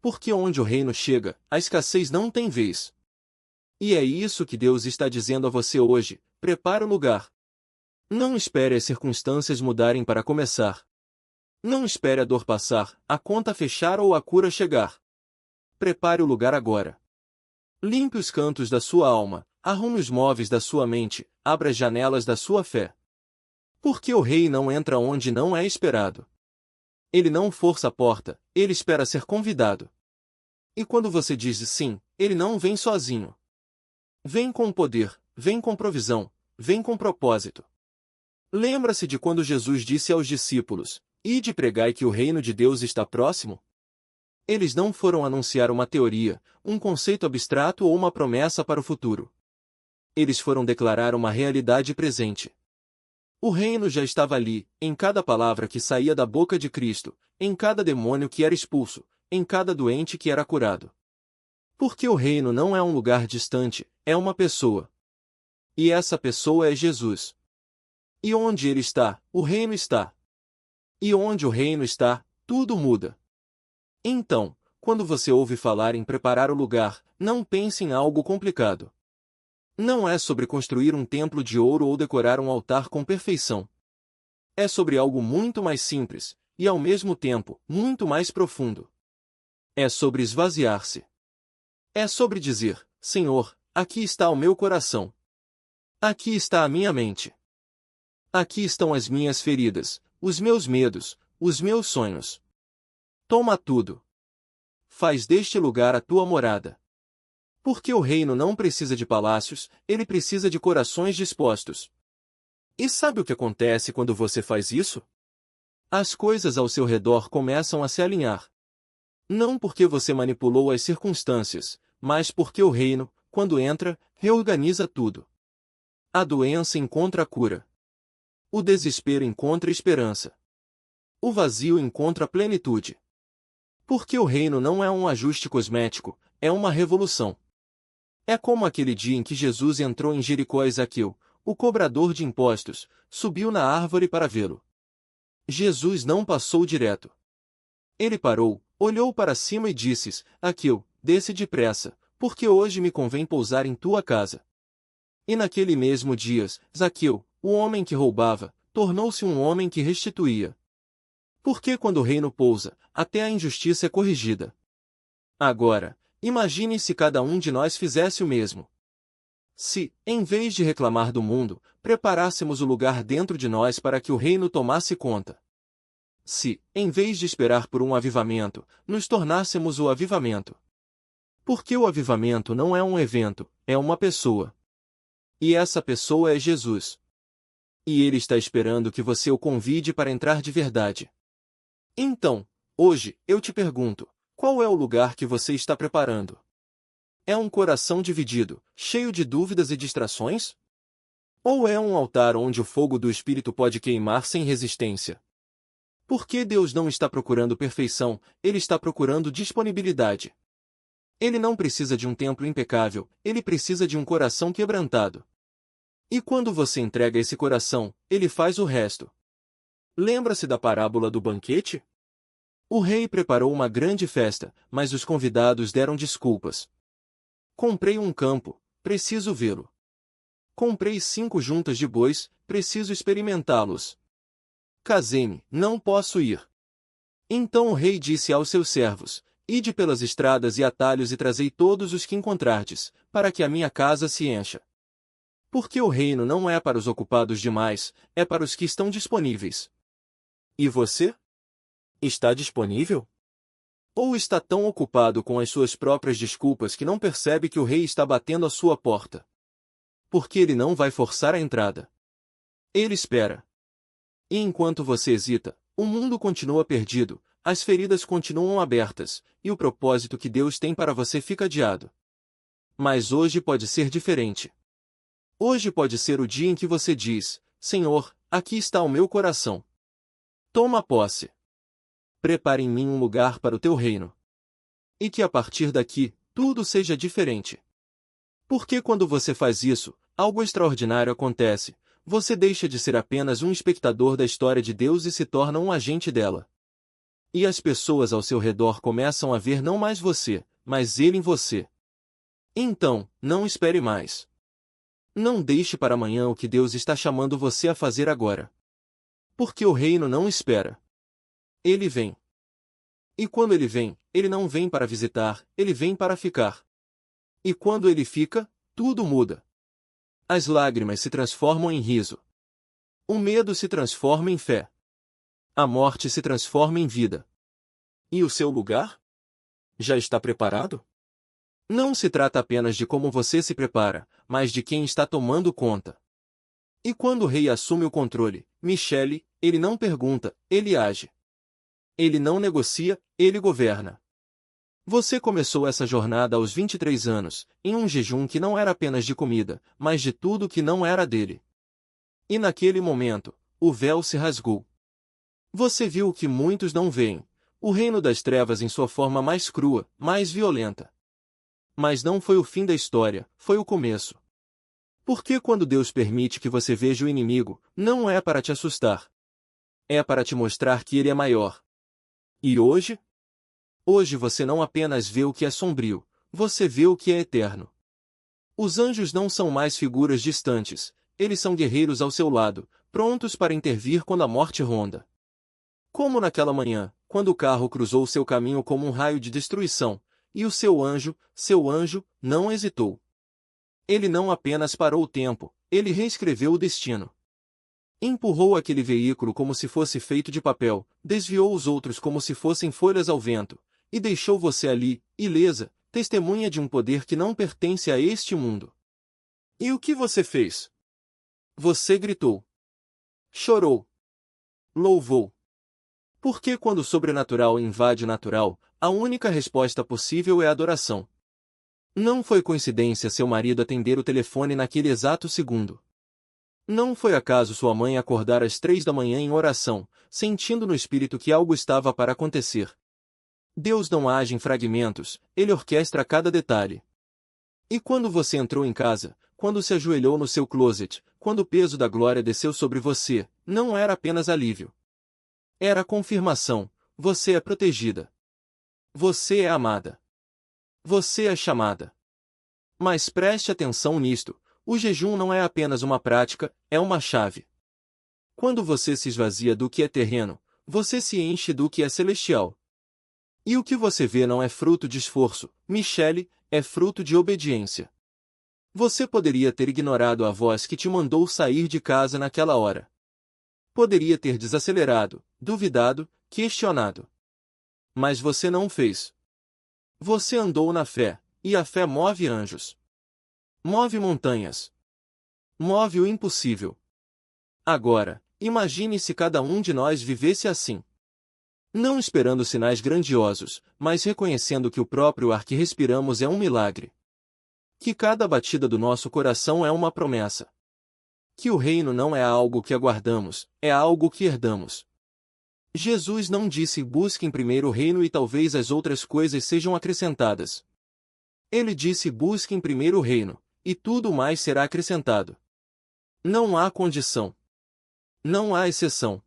Porque onde o reino chega, a escassez não tem vez. E é isso que Deus está dizendo a você hoje: prepare o lugar. Não espere as circunstâncias mudarem para começar. Não espere a dor passar, a conta fechar ou a cura chegar. Prepare o lugar agora. Limpe os cantos da sua alma, arrume os móveis da sua mente, abra as janelas da sua fé. Porque o rei não entra onde não é esperado. Ele não força a porta, ele espera ser convidado. E quando você diz sim, ele não vem sozinho. Vem com poder, vem com provisão, vem com propósito. Lembra-se de quando Jesus disse aos discípulos: "Ide e pregai que o reino de Deus está próximo"? Eles não foram anunciar uma teoria, um conceito abstrato ou uma promessa para o futuro. Eles foram declarar uma realidade presente. O reino já estava ali, em cada palavra que saía da boca de Cristo, em cada demônio que era expulso, em cada doente que era curado. Porque o reino não é um lugar distante, é uma pessoa. E essa pessoa é Jesus. E onde ele está, o reino está. E onde o reino está, tudo muda. Então, quando você ouve falar em preparar o lugar, não pense em algo complicado. Não é sobre construir um templo de ouro ou decorar um altar com perfeição. É sobre algo muito mais simples, e ao mesmo tempo, muito mais profundo. É sobre esvaziar-se. É sobre dizer: Senhor, aqui está o meu coração. Aqui está a minha mente. Aqui estão as minhas feridas, os meus medos, os meus sonhos. Toma tudo. Faz deste lugar a tua morada. Porque o reino não precisa de palácios, ele precisa de corações dispostos. E sabe o que acontece quando você faz isso? As coisas ao seu redor começam a se alinhar. Não porque você manipulou as circunstâncias, mas porque o reino, quando entra, reorganiza tudo. A doença encontra a cura. O desespero encontra esperança. O vazio encontra plenitude. Porque o reino não é um ajuste cosmético, é uma revolução. É como aquele dia em que Jesus entrou em Jericó e Zaqueu, o cobrador de impostos, subiu na árvore para vê-lo. Jesus não passou direto. Ele parou, olhou para cima e disse: Zaqueu, desce depressa, porque hoje me convém pousar em tua casa. E naquele mesmo dia, Zaqueu, o homem que roubava, tornou-se um homem que restituía. Porque quando o reino pousa, até a injustiça é corrigida. Agora, imagine se cada um de nós fizesse o mesmo. Se, em vez de reclamar do mundo, preparássemos o lugar dentro de nós para que o reino tomasse conta. Se, em vez de esperar por um avivamento, nos tornássemos o avivamento. Porque o avivamento não é um evento, é uma pessoa. E essa pessoa é Jesus. E ele está esperando que você o convide para entrar de verdade. Então, hoje, eu te pergunto, qual é o lugar que você está preparando? É um coração dividido, cheio de dúvidas e distrações? Ou é um altar onde o fogo do Espírito pode queimar sem resistência? Porque Deus não está procurando perfeição, Ele está procurando disponibilidade. Ele não precisa de um templo impecável, Ele precisa de um coração quebrantado. E quando você entrega esse coração, Ele faz o resto. Lembra-se da parábola do banquete? O rei preparou uma grande festa, mas os convidados deram desculpas. Comprei um campo, preciso vê-lo. Comprei 5 juntas de bois, preciso experimentá-los. Casei-me, não posso ir. Então o rei disse aos seus servos: Ide pelas estradas e atalhos e trazei todos os que encontrardes, para que a minha casa se encha. Porque o reino não é para os ocupados demais, é para os que estão disponíveis. E você? Está disponível? Ou está tão ocupado com as suas próprias desculpas que não percebe que o rei está batendo à sua porta? Porque ele não vai forçar a entrada. Ele espera. E enquanto você hesita, o mundo continua perdido, as feridas continuam abertas, e o propósito que Deus tem para você fica adiado. Mas hoje pode ser diferente. Hoje pode ser o dia em que você diz: Senhor, aqui está o meu coração. Toma posse. Prepare em mim um lugar para o teu reino. E que a partir daqui, tudo seja diferente. Porque quando você faz isso, algo extraordinário acontece. Você deixa de ser apenas um espectador da história de Deus e se torna um agente dela. E as pessoas ao seu redor começam a ver não mais você, mas Ele em você. Então, não espere mais. Não deixe para amanhã o que Deus está chamando você a fazer agora. Porque o reino não espera. Ele vem. E quando ele vem, ele não vem para visitar, ele vem para ficar. E quando ele fica, tudo muda. As lágrimas se transformam em riso. O medo se transforma em fé. A morte se transforma em vida. E o seu lugar? Já está preparado? Não se trata apenas de como você se prepara, mas de quem está tomando conta. E quando o rei assume o controle, Michele, ele não pergunta, ele age. Ele não negocia, ele governa. Você começou essa jornada aos 23 anos, em um jejum que não era apenas de comida, mas de tudo que não era dele. E naquele momento, o véu se rasgou. Você viu o que muitos não veem, o reino das trevas em sua forma mais crua, mais violenta. Mas não foi o fim da história, foi o começo. Porque quando Deus permite que você veja o inimigo, não é para te assustar. É para te mostrar que ele é maior. E hoje? Hoje você não apenas vê o que é sombrio, você vê o que é eterno. Os anjos não são mais figuras distantes, eles são guerreiros ao seu lado, prontos para intervir quando a morte ronda. Como naquela manhã, quando o carro cruzou seu caminho como um raio de destruição, e o seu anjo, não hesitou. Ele não apenas parou o tempo, ele reescreveu o destino. Empurrou aquele veículo como se fosse feito de papel, desviou os outros como se fossem folhas ao vento, e deixou você ali, ilesa, testemunha de um poder que não pertence a este mundo. E o que você fez? Você gritou. Chorou. Louvou. Porque quando o sobrenatural invade o natural, a única resposta possível é adoração. Não foi coincidência seu marido atender o telefone naquele exato segundo. Não foi acaso sua mãe acordar às 3 da manhã em oração, sentindo no espírito que algo estava para acontecer. Deus não age em fragmentos, ele orquestra cada detalhe. E quando você entrou em casa, quando se ajoelhou no seu closet, quando o peso da glória desceu sobre você, não era apenas alívio. Era confirmação, você é protegida. Você é amada. Você é chamada. Mas preste atenção nisto, o jejum não é apenas uma prática, é uma chave. Quando você se esvazia do que é terreno, você se enche do que é celestial. E o que você vê não é fruto de esforço, Michele, é fruto de obediência. Você poderia ter ignorado a voz que te mandou sair de casa naquela hora. Poderia ter desacelerado, duvidado, questionado. Mas você não fez. Você andou na fé, e a fé move anjos. Move montanhas. Move o impossível. Agora, imagine se cada um de nós vivesse assim. Não esperando sinais grandiosos, mas reconhecendo que o próprio ar que respiramos é um milagre. Que cada batida do nosso coração é uma promessa. Que o reino não é algo que aguardamos, é algo que herdamos. Jesus não disse busquem primeiro o reino e talvez as outras coisas sejam acrescentadas. Ele disse busquem primeiro o reino, e tudo mais será acrescentado. Não há condição. Não há exceção.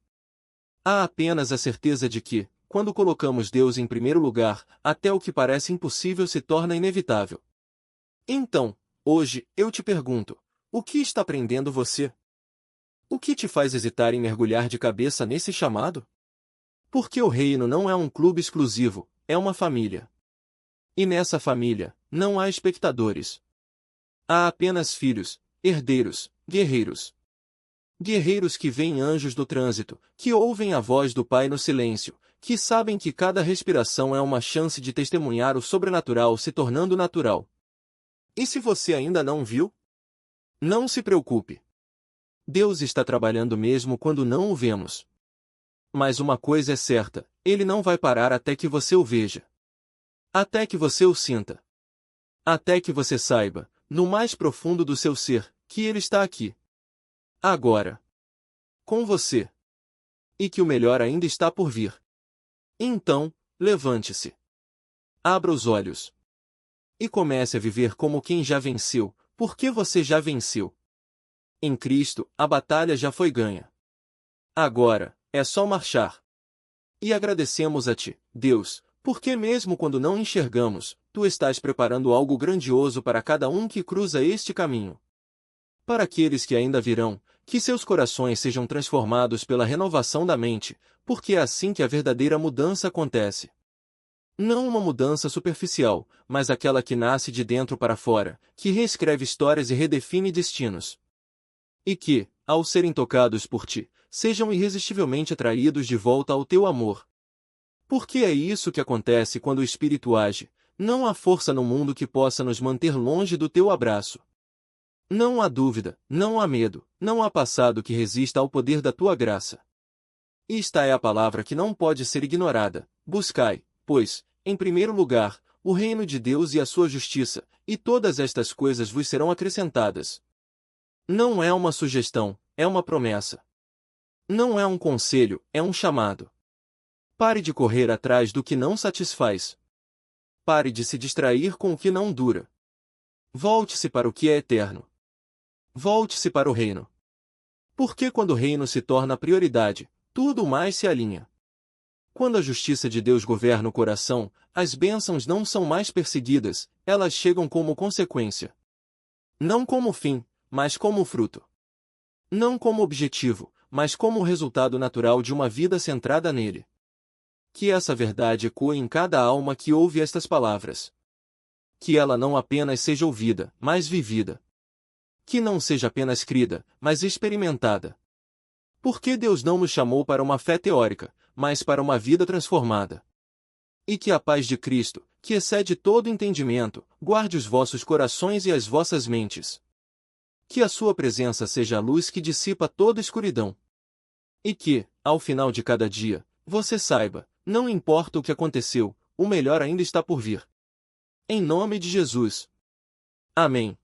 Há apenas a certeza de que, quando colocamos Deus em primeiro lugar, até o que parece impossível se torna inevitável. Então, hoje, eu te pergunto, o que está prendendo você? O que te faz hesitar em mergulhar de cabeça nesse chamado? Porque o reino não é um clube exclusivo, é uma família. E nessa família, não há espectadores. Há apenas filhos, herdeiros, guerreiros. Guerreiros que veem anjos do trânsito, que ouvem a voz do Pai no silêncio, que sabem que cada respiração é uma chance de testemunhar o sobrenatural se tornando natural. E se você ainda não viu? Não se preocupe. Deus está trabalhando mesmo quando não o vemos. Mas uma coisa é certa, Ele não vai parar até que você o veja. Até que você o sinta. Até que você saiba, no mais profundo do seu ser, que Ele está aqui. Agora. Com você. E que o melhor ainda está por vir. Então, levante-se. Abra os olhos. E comece a viver como quem já venceu, porque você já venceu. Em Cristo, a batalha já foi ganha. Agora, é só marchar. E agradecemos a Ti, Deus, porque mesmo quando não enxergamos, Tu estás preparando algo grandioso para cada um que cruza este caminho. Para aqueles que ainda virão, que seus corações sejam transformados pela renovação da mente, porque é assim que a verdadeira mudança acontece. Não uma mudança superficial, mas aquela que nasce de dentro para fora, que reescreve histórias e redefine destinos. E que, ao serem tocados por Ti, sejam irresistivelmente atraídos de volta ao Teu amor. Porque é isso que acontece quando o Espírito age, não há força no mundo que possa nos manter longe do Teu abraço. Não há dúvida, não há medo, não há passado que resista ao poder da Tua graça. Esta é a palavra que não pode ser ignorada. Buscai, pois, em primeiro lugar, o reino de Deus e a sua justiça, e todas estas coisas vos serão acrescentadas. Não é uma sugestão, é uma promessa. Não é um conselho, é um chamado. Pare de correr atrás do que não satisfaz. Pare de se distrair com o que não dura. Volte-se para o que é eterno. Volte-se para o reino. Porque quando o reino se torna a prioridade, tudo mais se alinha. Quando a justiça de Deus governa o coração, as bênçãos não são mais perseguidas, elas chegam como consequência. Não como fim, mas como fruto. Não como objetivo, mas como resultado natural de uma vida centrada nele. Que essa verdade ecoe em cada alma que ouve estas palavras. Que ela não apenas seja ouvida, mas vivida. Que não seja apenas crida, mas experimentada. Porque Deus não nos chamou para uma fé teórica, mas para uma vida transformada. E que a paz de Cristo, que excede todo entendimento, guarde os vossos corações e as vossas mentes. Que a sua presença seja a luz que dissipa toda escuridão. E que, ao final de cada dia, você saiba, não importa o que aconteceu, o melhor ainda está por vir. Em nome de Jesus. Amém.